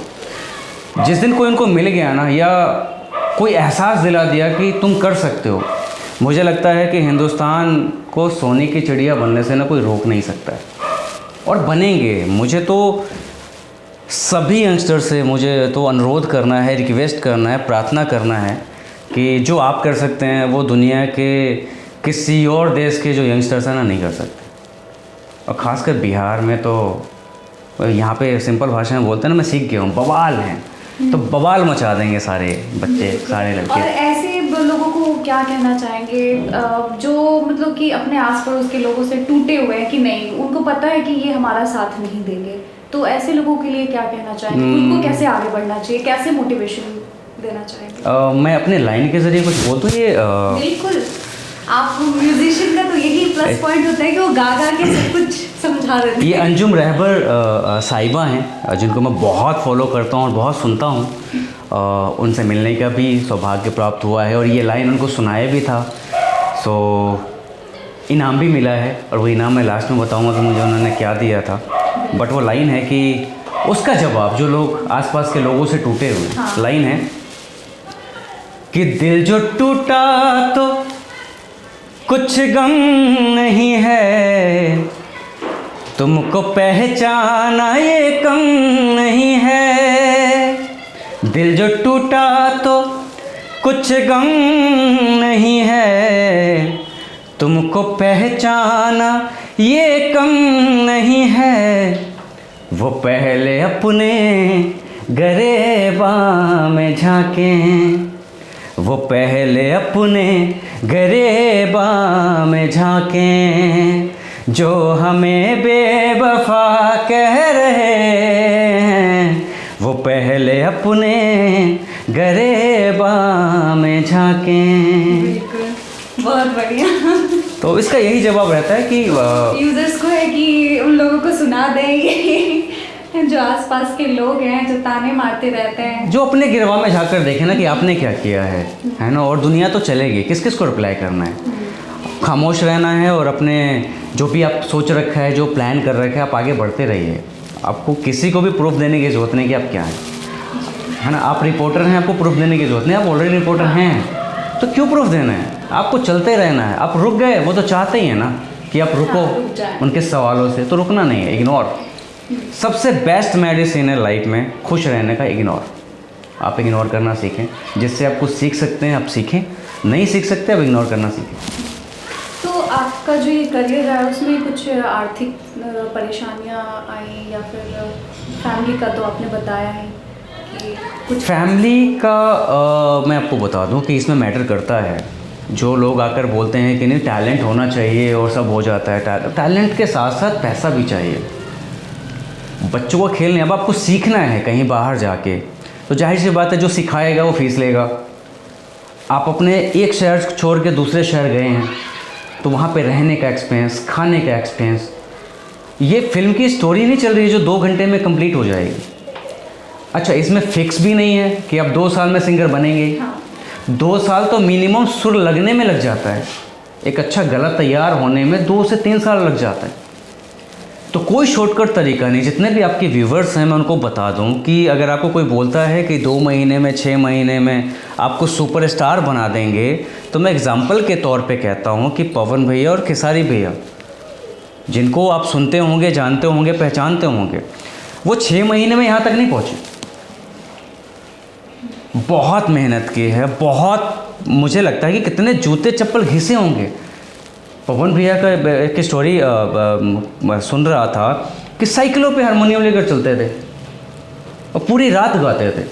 [SPEAKER 1] जिस दिन कोई उनको मिल गया ना, या कोई एहसास दिला दिया कि तुम कर सकते हो, मुझे लगता है कि हिंदुस्तान को सोने की चिड़िया बनने से ना कोई रोक नहीं सकता है, और बनेंगे। मुझे तो सभी यंगस्टर से मुझे तो अनुरोध करना है, रिक्वेस्ट करना है, प्रार्थना करना है कि जो आप कर सकते हैं वो दुनिया के किसी और देश के जो यंगस्टर्स हैं ना नहीं कर सकते। और ख़ासकर बिहार में तो, यहाँ पे सिंपल भाषा में बोलते हैं ना, मैं सीख गया हूँ, बवाल हैं, तो बवाल मचा देंगे सारे बच्चे, सारे लड़के।
[SPEAKER 2] और ऐसे लोगों को क्या कहना चाहेंगे जो मतलब कि अपने आस पड़ोस के लोगों से टूटे हुए हैं कि नहीं, उनको पता है कि ये हमारा साथ नहीं देंगे, तो ऐसे लोगों के लिए क्या कहना चाहेंगे, उनको कैसे आगे बढ़ना चाहिए, कैसे मोटिवेशन देना चाहेंगे?
[SPEAKER 1] मैं अपने लाइन के ज़रिए कुछ बोल दूँ ये
[SPEAKER 2] बिल्कुल, आप म्यूजिशियन का तो यही प्लस पॉइंट होता है कि वो गा गा के सब कुछ समझा देते हैं।
[SPEAKER 1] ये अंजुम रहबर साहिबा हैं जिनको मैं बहुत फॉलो करता हूँ और बहुत सुनता हूँ। उनसे मिलने का भी सौभाग्य प्राप्त हुआ है और ये लाइन उनको सुनाया भी था। सो इनाम भी मिला है और वो इनाम मैं लास्ट में बताऊँगा कि मुझे उन्होंने क्या दिया था। बट वो लाइन है कि उसका जवाब जो लोग आसपास के लोगों से टूटे हुए, लाइन है कि दिल जो टूटा तो कुछ गम नहीं है, तुमको पहचाना ये कम नहीं है। दिल जो टूटा तो कुछ गम नहीं है, तुमको पहचाना ये कम नहीं है। वो पहले अपने गरेबां में झांकें, वो पहले अपने गरेबां में झांकें, जो हमें बेवफा कह रहे हैं। वो पहले अपने गरेबां में झांकें।
[SPEAKER 2] बहुत बढ़िया।
[SPEAKER 1] तो इसका यही जवाब रहता है कि
[SPEAKER 2] यूजर्स को है कि उन लोगों को सुना दें जो आसपास के लोग हैं जो ताने मारते रहते हैं,
[SPEAKER 1] जो अपने गिरवा में झाँक देखें ना कि आपने क्या किया है ना। और दुनिया तो चलेगी, किस किस को रिप्लाई करना है, खामोश रहना है और अपने जो भी आप सोच रखा है, जो प्लान कर रखा है, आप आगे बढ़ते रहिए। आपको किसी को भी प्रूफ देने की ज़रूरत नहीं कि आप क्या हैं, है ना। आप रिपोर्टर हैं, आपको प्रूफ देने की ज़रूरत नहीं, आप ऑलरेडी रिपोर्टर हैं, तो क्यों प्रूफ देना है। आपको चलते रहना है। आप रुक गए, वो तो चाहते ही है ना कि आप रुको उनके सवालों से, तो रुकना नहीं है, इग्नोर। सबसे बेस्ट मेडिसिन है लाइफ में खुश रहने का, इग्नोर। आप इग्नोर करना सीखें, जिससे आप कुछ सीख सकते हैं आप सीखें, नहीं सीख सकते आप इग्नोर करना सीखें।
[SPEAKER 2] तो आपका जो ये करियर है उसमें कुछ आर्थिक परेशानियां आई या फिर फैमिली का तो आपने बताया है कि कुछ
[SPEAKER 1] फैमिली का मैं आपको बता दूं कि इसमें मैटर करता है। जो लोग आकर बोलते हैं कि नहीं टैलेंट होना चाहिए और सब हो जाता है, टैलेंट के साथ साथ पैसा भी चाहिए। बच्चों को खेलने, अब आपको सीखना है कहीं बाहर जाके, तो जाहिर सी बात है जो सिखाएगा वो फीस लेगा। आप अपने एक शहर छोड़ के दूसरे शहर गए हैं तो वहाँ पे रहने का एक्सपेंस, खाने का एक्सपेंस। ये फिल्म की स्टोरी नहीं चल रही है जो 2 घंटे में कंप्लीट हो जाएगी। अच्छा, इसमें फिक्स भी नहीं है कि आप 2 साल में सिंगर बनेंगे। 2 साल तो मिनिमम सुर लगने में लग जाता है, एक अच्छा गला तैयार होने में 2 से 3 साल लग जाता है। तो कोई शॉर्टकट तरीका नहीं। जितने भी आपके व्यूवर्स हैं मैं उनको बता दूं कि अगर आपको कोई बोलता है कि 2 महीने में 6 महीने में आपको सुपरस्टार बना देंगे, तो मैं एग्जांपल के तौर पे कहता हूं कि पवन भैया और खेसारी भैया, जिनको आप सुनते होंगे, जानते होंगे, पहचानते होंगे, वो 6 महीने में यहाँ तक नहीं पहुँचे। बहुत मेहनत की है, बहुत मुझे लगता है कि कितने जूते चप्पल घिसे होंगे। पवन भैया का एक स्टोरी सुन रहा था कि साइकिलों पे हारमोनियम लेकर चलते थे और पूरी रात गाते थे।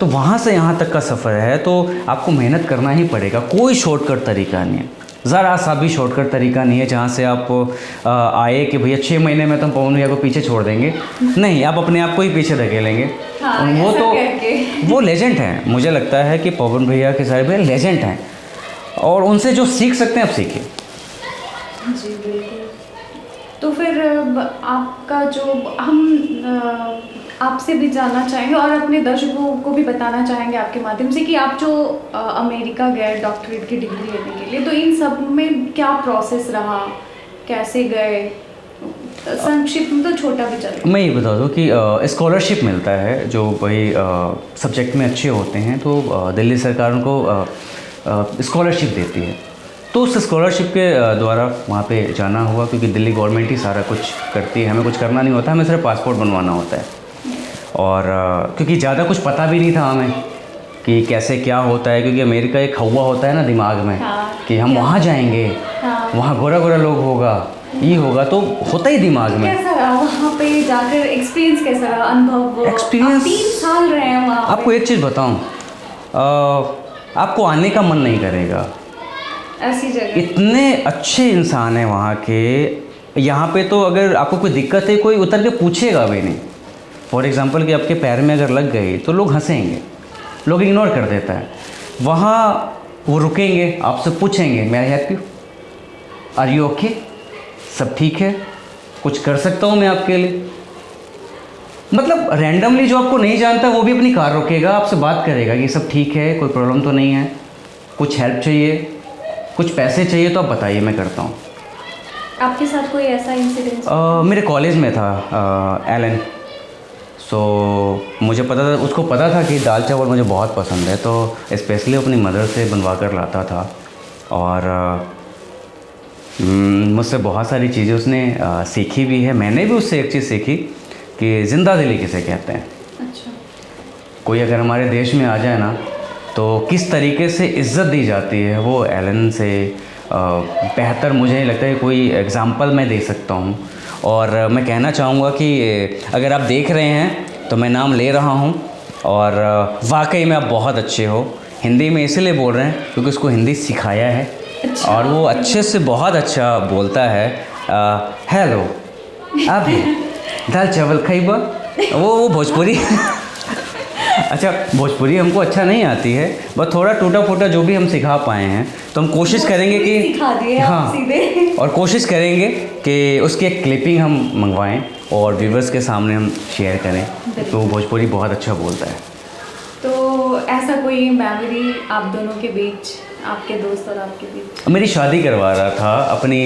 [SPEAKER 1] तो वहाँ से यहाँ तक का सफ़र है, तो आपको मेहनत करना ही पड़ेगा। कोई शॉर्टकट तरीका नहीं है, ज़रा सा भी शॉर्टकट तरीका नहीं है जहाँ से आप आए कि भैया 6 महीने में तो हम पवन भैया को पीछे छोड़ देंगे। नहीं, आप अपने आप को ही पीछे धकेलेंगे। वो तो वो लेजेंड हैं। मुझे लगता है कि पवन भैया, खेसारी भैया लेजेंड हैं और उनसे जो सीख सकते हैं आप सीखिए।
[SPEAKER 2] जी बिल्कुल। तो फिर आपका जो हम आपसे भी जानना चाहेंगे और अपने दर्शकों को भी बताना चाहेंगे आपके माध्यम से कि आप जो अमेरिका गए डॉक्टरेट की डिग्री लेने के लिए, तो इन सब में क्या प्रोसेस रहा, कैसे गए, संक्षिप्त में तो छोटा भी चलेगा।
[SPEAKER 1] मैं ये बता दूं कि स्कॉलरशिप मिलता है जो वही सब्जेक्ट में अच्छे होते हैं, तो दिल्ली सरकार उनको स्कॉलरशिप देती है। तो उस स्कॉलरशिप के द्वारा वहाँ पे जाना हुआ, क्योंकि दिल्ली गवर्नमेंट ही सारा कुछ करती है, हमें कुछ करना नहीं होता, हमें सिर्फ पासपोर्ट बनवाना होता है। और क्योंकि ज़्यादा कुछ पता भी नहीं था हमें कि कैसे क्या होता है, क्योंकि अमेरिका एक हवा होता है ना दिमाग में कि हम वहाँ जाएंगे, वहाँ गोरा गोरा लोग होगा, ये होगा, तो होता ही दिमाग में।
[SPEAKER 2] कैसा रहा वहाँ पे जाकर, एक्सपीरियंस कैसा रहा, अनुभव?
[SPEAKER 1] एक्सपीरियंस
[SPEAKER 2] 3 साल रहे हैं वहाँ पे।
[SPEAKER 1] आपको एक चीज़ बताऊँ, आपको आने का मन नहीं करेगा।
[SPEAKER 2] ऐसी जगह
[SPEAKER 1] इतने अच्छे इंसान हैं वहाँ के, यहाँ पे तो अगर आपको कोई दिक्कत है कोई उतर के पूछेगा भी नहीं। फॉर एग्ज़ाम्पल कि आपके पैर में अगर लग गई तो लोग हंसेंगे, लोग इग्नोर कर देता है। वहाँ वो रुकेंगे, आपसे पूछेंगे मैं help you, are you okay, सब ठीक है, कुछ कर सकता हूँ मैं आपके लिए। मतलब रैंडमली जो आपको नहीं जानता वो भी अपनी कार रोकेगा, आपसे बात करेगा कि सब ठीक है, कोई प्रॉब्लम तो नहीं है, कुछ हेल्प चाहिए, कुछ पैसे चाहिए तो आप बताइए, मैं करता हूँ।
[SPEAKER 2] आपके साथ कोई ऐसा इंसिडेंस?
[SPEAKER 1] मेरे कॉलेज में था एलन। सो मुझे पता था, उसको पता था कि दाल चावल मुझे बहुत पसंद है, तो स्पेशली अपनी मदर से बनवा कर लाता था। और मुझसे बहुत सारी चीज़ें उसने सीखी भी है। मैंने भी उससे एक चीज़ सीखी कि ज़िंदा दिली किसे कहते हैं।
[SPEAKER 2] अच्छा।
[SPEAKER 1] कोई अगर हमारे देश में आ जाए ना तो किस तरीके से इज़्ज़त दी जाती है, वो एलन से बेहतर मुझे नहीं लगता है कोई एग्ज़ाम्पल मैं दे सकता हूँ। और मैं कहना चाहूँगा कि अगर आप देख रहे हैं तो मैं नाम ले रहा हूँ, और वाकई में आप बहुत अच्छे हो। हिंदी में इसलिए बोल रहे हैं क्योंकि उसको हिंदी सिखाया है।
[SPEAKER 2] अच्छा।
[SPEAKER 1] और वो अच्छे से बहुत अच्छा बोलता है। हेलो आप दाल चावल खाइबा, वो भोजपुरी अच्छा, भोजपुरी हमको अच्छा नहीं आती है, बस थोड़ा टूटा फूटा जो भी हम सिखा पाए हैं, तो हम कोशिश करेंगे कि
[SPEAKER 2] सिखा दिए आप सीधे।
[SPEAKER 1] और कोशिश करेंगे कि उसकी एक क्लिपिंग हम मंगवाएं और व्यूवर्स के सामने हम शेयर करें। तो भोजपुरी बहुत अच्छा बोलता है।
[SPEAKER 2] तो ऐसा कोई मेमोरी आप दोनों के बीच, आपके दोस्त और आपके बीच?
[SPEAKER 1] मेरी शादी करवा रहा था अपनी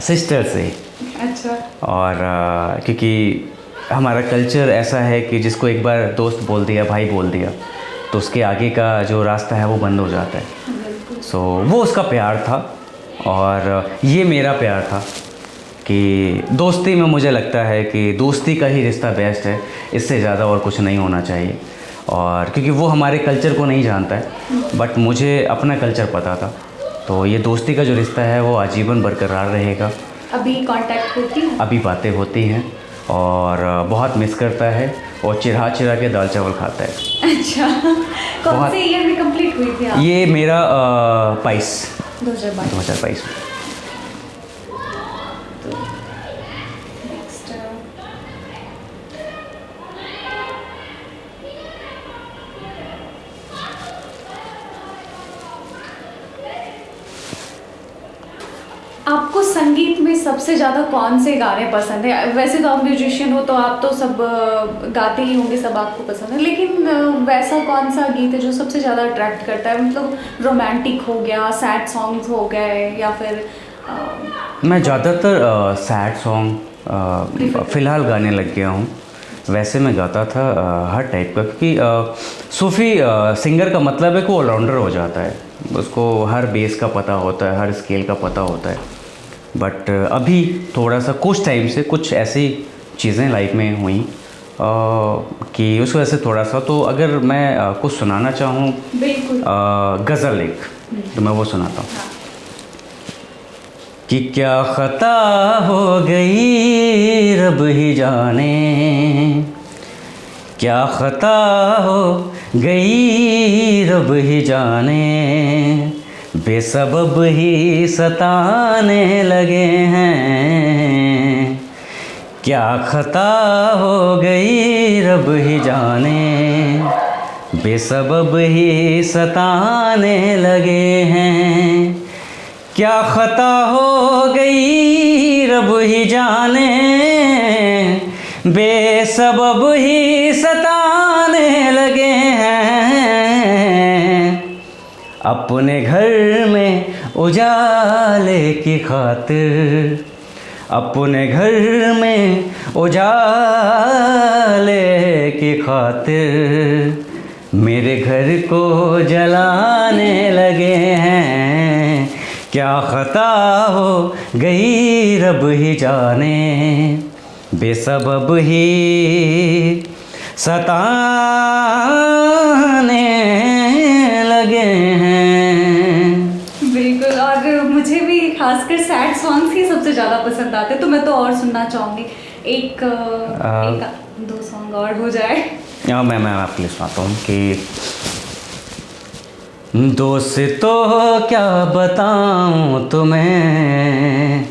[SPEAKER 1] सिस्टर से।
[SPEAKER 2] अच्छा।
[SPEAKER 1] और क्योंकि हमारा कल्चर ऐसा है कि जिसको एक बार दोस्त बोल दिया, भाई बोल दिया, तो उसके आगे का जो रास्ता है वो बंद हो जाता है। सो वो उसका प्यार था और ये मेरा प्यार था कि दोस्ती में मुझे लगता है कि दोस्ती का ही रिश्ता बेस्ट है, इससे ज़्यादा और कुछ नहीं होना चाहिए। और क्योंकि वो हमारे कल्चर को नहीं जानता है, बट मुझे अपना कल्चर पता था, तो ये दोस्ती का जो रिश्ता है वो आजीवन बरकरार रहेगा।
[SPEAKER 2] अभी कांटेक्ट होती है?
[SPEAKER 1] अभी बातें होती हैं और बहुत मिस करता है और चिढ़ा चिढ़ा के दाल चावल खाता है।
[SPEAKER 2] अच्छा। कौन से ईयर में कंप्लीट हुई थी आप?
[SPEAKER 1] ये मेरा 22
[SPEAKER 2] 2022।
[SPEAKER 1] में।
[SPEAKER 2] नेक्स्ट आपको संगीत में सबसे ज़्यादा कौन से गाने पसंद है? वैसे तो आप म्यूजिशियन हो तो आप तो सब गाते ही होंगे, सब आपको पसंद है, लेकिन वैसा कौन सा गीत है जो सबसे ज़्यादा अट्रैक्ट करता है? मतलब रोमांटिक हो गया, सैड सॉन्ग्स हो गए, या फिर
[SPEAKER 1] मैं ज़्यादातर सैड सॉन्ग फ़िलहाल गाने लग गया हूँ। वैसे मैं गाता था हर टाइप का, क्योंकि सूफ़ी सिंगर का मतलब है कि वो ऑलराउंडर हो जाता है, उसको हर बेस का पता होता है, हर स्केल का पता होता है। बट अभी थोड़ा सा कुछ टाइम से कुछ ऐसी चीज़ें लाइफ में हुई कि उस वजह से थोड़ा सा, तो अगर मैं कुछ सुनाना चाहूँ,
[SPEAKER 2] बिल्कुल
[SPEAKER 1] गज़ल एक, तो मैं वो सुनाता हूँ। कि क्या ख़ता हो गई रब ही जाने, क्या ख़ता हो गई रब ही जाने, बेसबब ही सताने लगे हैं। क्या ख़ता हो गई रब ही जाने, बेसबब ही सताने लगे हैं। क्या ख़ता हो गई रब ही जाने, बेसबब ही सताने लगे हैं। अपने घर में उजाले की खातिर, अपने घर में उजाले की खातिर, मेरे घर को जलाने लगे हैं। क्या ख़ता हो गई रब ही जाने, बेसबब ही सताने लगे हैं।
[SPEAKER 2] बिल्कुल। और मुझे भी खासकर सैड सॉन्ग्स ही सबसे ज़्यादा पसंद आते हैं, तो मैं तो और सुनना चाहूँगी। एक दो सॉन्ग और हो जाए।
[SPEAKER 1] मैं आपके लिए सुनाता हूँ कि दोस्तों क्या बताऊँ तुम्हें,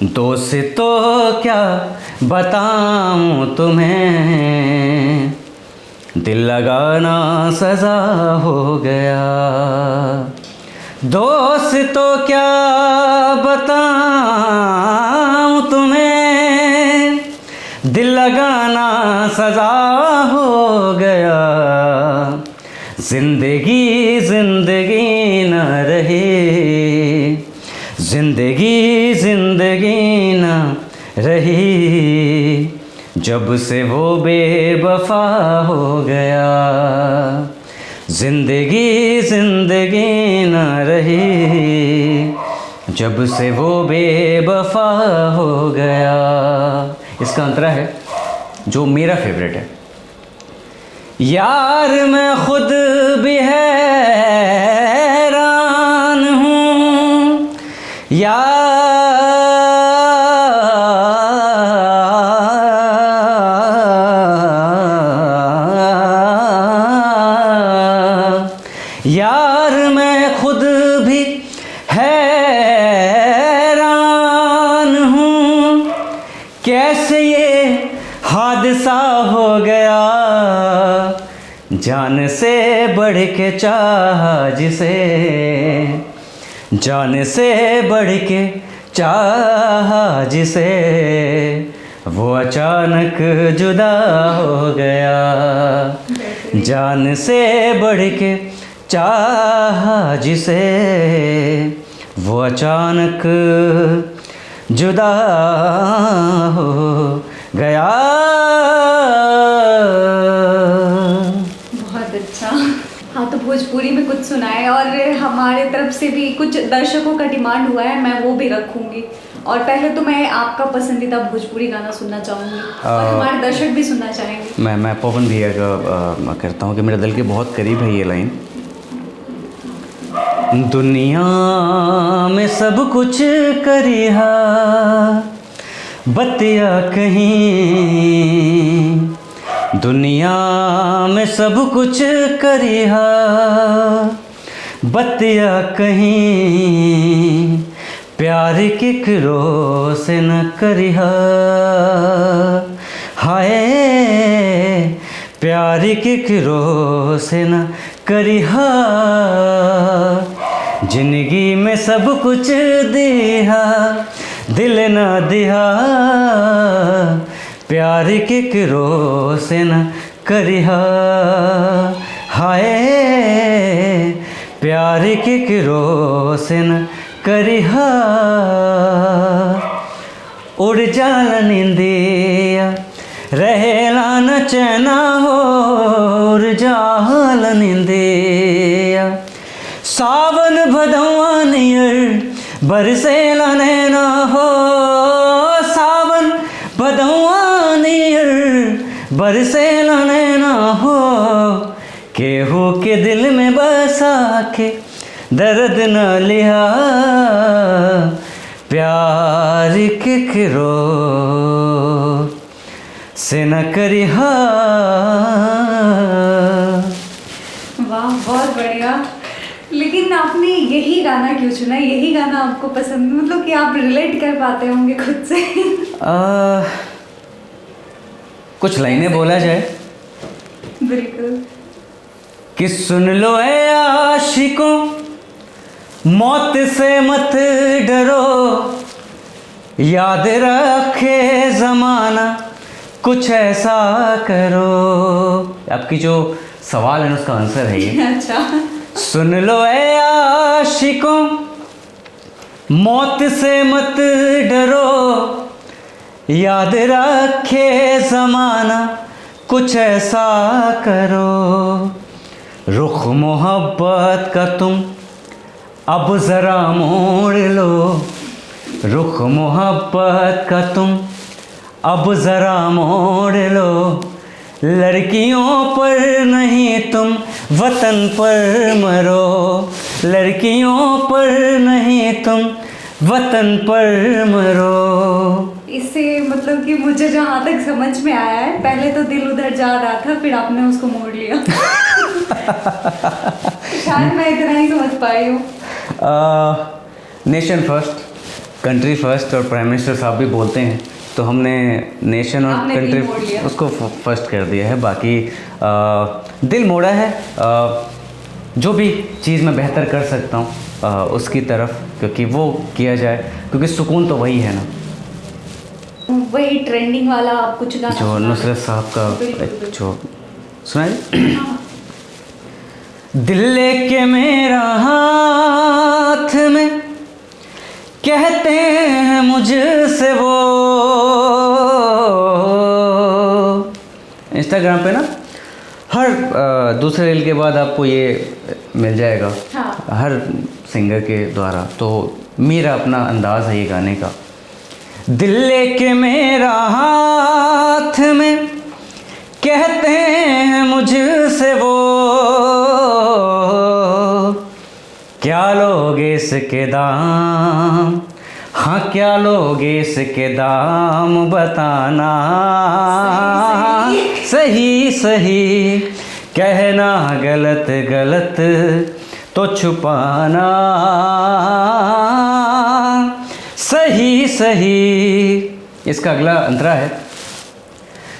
[SPEAKER 1] दोस्तों क्या बताऊं तुम्हें, दिल लगाना सज़ा हो गया। दोस्तों क्या बताऊं तुम्हें, दिल लगाना सज़ा हो गया। ज़िंदगी ज़िंदगी न रही, ज़िंदगी ज़िंदगी न रही, जब से वो बेवफा हो गया। ज़िंदगी ज़िंदगी न रही, जब से वो बेवफा हो गया। इसका अंतरा है जो मेरा फेवरेट है। यार मैं खुद भी हैरान हूँ, यार मैं खुद भी हैरान हूँ, कैसे ये हादसा हो गया। जान से बढ़ के चाहा जिसे, जान से बढ़ के चाहा जिसे, वो अचानक जुदा हो गया। जान से बढ़ के चाहा जिसे, वो अचानक जुदा हो गया।
[SPEAKER 2] बहुत अच्छा। हाँ, तो भोजपुरी में कुछ सुनाए, और हमारे तरफ से भी कुछ दर्शकों का डिमांड हुआ है, मैं वो भी रखूंगी। और पहले तो मैं आपका पसंदीदा भोजपुरी गाना सुनना चाहूँगी और हमारे दर्शक भी सुनना चाहेंगे।
[SPEAKER 1] मैं पवन भैया का करता हूँ कि मेरे दिल के बहुत करीब है ये लाइन। दुनिया में सब कुछ करिहा बतिया कहीं, दुनिया में सब कुछ करिहा बतिया कहीं, प्यार केकरो से न करिहा। हाय प्यार केकरो से न करिहा, जिंदगी में सब कुछ दिहा दिल न दिहा, प्यार केकरो से न करिहा। हाय प्यार केकरो से न करिहा। उड़ जाला निंदिया रहेला न चैना हो, उड़ जाला निंदिया सावन भदौआ नियर बरसेला नैना हो, सावन भदौआ नियर बरसेला नैना हो, केहू के दिल में बसा के दर्द न लिया, प्यार केकरो से न करिहा।
[SPEAKER 2] वाह, बहुत बढ़िया। लेकिन आपने यही गाना क्यों चुना? यही गाना आपको पसंद, मतलब कि आप रिलेट कर पाते होंगे खुद से।
[SPEAKER 1] कुछ लाइनें बोला जाए।
[SPEAKER 2] बिल्कुल।
[SPEAKER 1] कि सुन लो ए आशिकों, मौत से मत डरो, याद रखे ज़माना कुछ ऐसा करो। आपकी जो सवाल है उसका आंसर है ये।
[SPEAKER 2] अच्छा।
[SPEAKER 1] सुन लो ए आशिकों, मौत से मत डरो, याद रखे ज़माना कुछ ऐसा करो। रुख मोहब्बत का तुम अब ज़रा मोड़ लो, रुख मोहब्बत का तुम अब ज़रा मोड़ लो, लड़कियों पर नहीं तुम वतन पर मरो, लड़कियों पर नहीं तुम वतन पर मरो।
[SPEAKER 2] इससे मतलब कि मुझे जहाँ तक समझ में आया है, पहले तो दिल उधर जा रहा था, फिर आपने उसको मोड़ लिया। शायद मैं इतना ही समझ पाई हूँ।
[SPEAKER 1] नेशन फर्स्ट, कंट्री फर्स्ट और प्राइम मिनिस्टर साहब भी बोलते हैं, तो हमने नेशन और
[SPEAKER 2] आपने दिल मोड़
[SPEAKER 1] कंट्री
[SPEAKER 2] लिया।
[SPEAKER 1] उसको फर्स्ट कर दिया है। बाकी दिल मोड़ा है, जो भी चीज़ मैं बेहतर कर सकता हूँ उसकी तरफ, क्योंकि वो किया जाए, क्योंकि सुकून तो वही है ना,
[SPEAKER 2] वही ट्रेंडिंग वाला आप कुछ गाना
[SPEAKER 1] जो
[SPEAKER 2] सुना दें।
[SPEAKER 1] नुसरत साहब का
[SPEAKER 2] बिल्कुल, बिल्कुल।
[SPEAKER 1] जो सुनाए।
[SPEAKER 2] हाँ।
[SPEAKER 1] दिल लेके मेरा हाथ में कहते हैं मुझसे वो, इंस्टाग्राम पे ना हर दूसरे रील के बाद आपको ये मिल जाएगा,
[SPEAKER 2] हाँ।
[SPEAKER 1] हर सिंगर के द्वारा। तो मेरा अपना अंदाज़ है ये गाने का। दिल लेके मेरा हाथ में कहते हैं मुझसे वो, क्या लोगे इसके दाम, हाँ क्या लोगे इसके दाम बताना, सही सही कहना, गलत गलत तो छुपाना, सही सही। इसका अगला अंतरा है।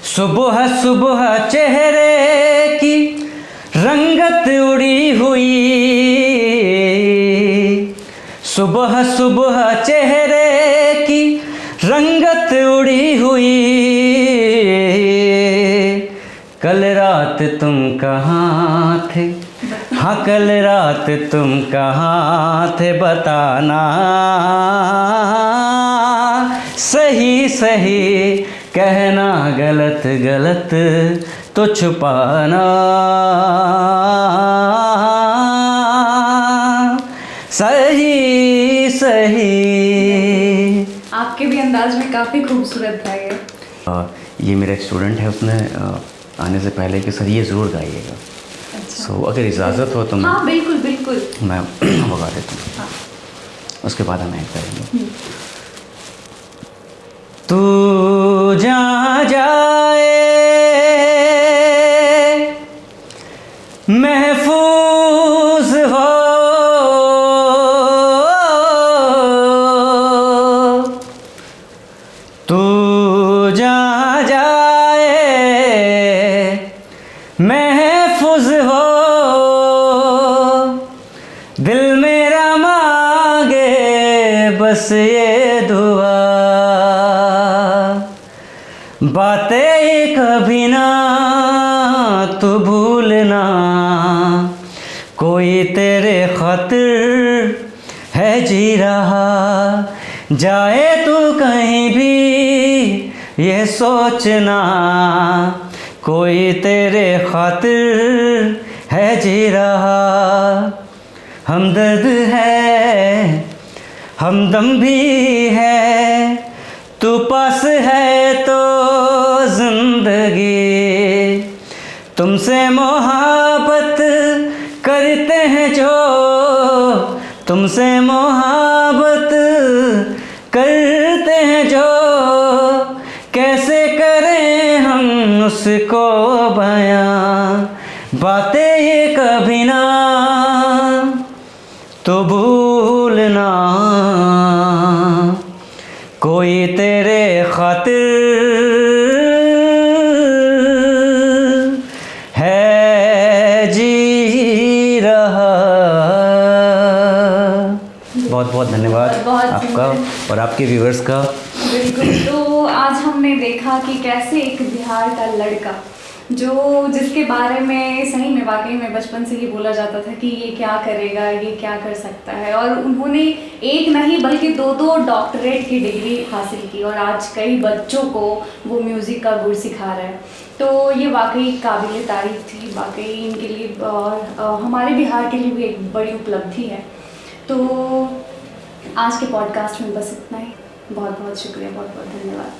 [SPEAKER 1] सुबह सुबह चेहरे की रंगत उड़ी हुई, सुबह सुबह चेहरे की रंगत उड़ी हुई, कल रात तुम कहाँ थे, हाँ कल रात तुम कहाँ थे बताना, सही सही कहना, गलत गलत तो छुपाना, सही सही।
[SPEAKER 2] आपके भी अंदाज में काफ़ी खूबसूरत था ये।
[SPEAKER 1] ये मेरा एक स्टूडेंट है, उसने आने से पहले कि सर ये ज़रूर गाइएगा।
[SPEAKER 2] अच्छा।
[SPEAKER 1] सो अगर इजाज़त हो तो
[SPEAKER 2] हाँ बिल्कुल बिल्कुल।
[SPEAKER 1] मैं वो गा देता हूँ,
[SPEAKER 2] हाँ।
[SPEAKER 1] उसके बाद हम ऐड करेंगे। तू जहाँ जाए महफूज हो, तू जहाँ जाए महफूज हो, दिल मेरा मांगे बस ये दुआ, बातें कभी ना तू भूलना, कोई तेरे खातिर है जी रहा, जाए तू कहीं भी ये सोचना, कोई तेरे खातिर है जी रहा, हमदर्द है हमदम भी है, तू पास है तो जिंदगी, तुमसे मोहब्बत करते हैं जो, तुमसे मोहब्बत करते हैं जो, कैसे करें हम उसको बयां, बातें ये कभी ना तो भूलना, कोई तेरे खातिर है जी रहा। बहुत बहुत धन्यवाद
[SPEAKER 2] बहुत
[SPEAKER 1] आपका और आपके व्यूवर्स का।
[SPEAKER 2] बिल्कुल। तो आज हमने देखा कि कैसे एक बिहार का लड़का जो जिसके बारे में सही में वाकई में बचपन से ही बोला जाता था कि ये क्या करेगा, ये क्या कर सकता है, और उन्होंने एक नहीं बल्कि दो डॉक्टरेट की डिग्री हासिल की और आज कई बच्चों को वो म्यूज़िक का गुर सिखा रहा है। तो ये वाकई काबिल तारीफ थी, वाकई इनके लिए और हमारे बिहार के लिए भी एक बड़ी उपलब्धि है। तो आज के पॉडकास्ट में बस इतना ही। बहुत बहुत शुक्रिया, बहुत बहुत धन्यवाद।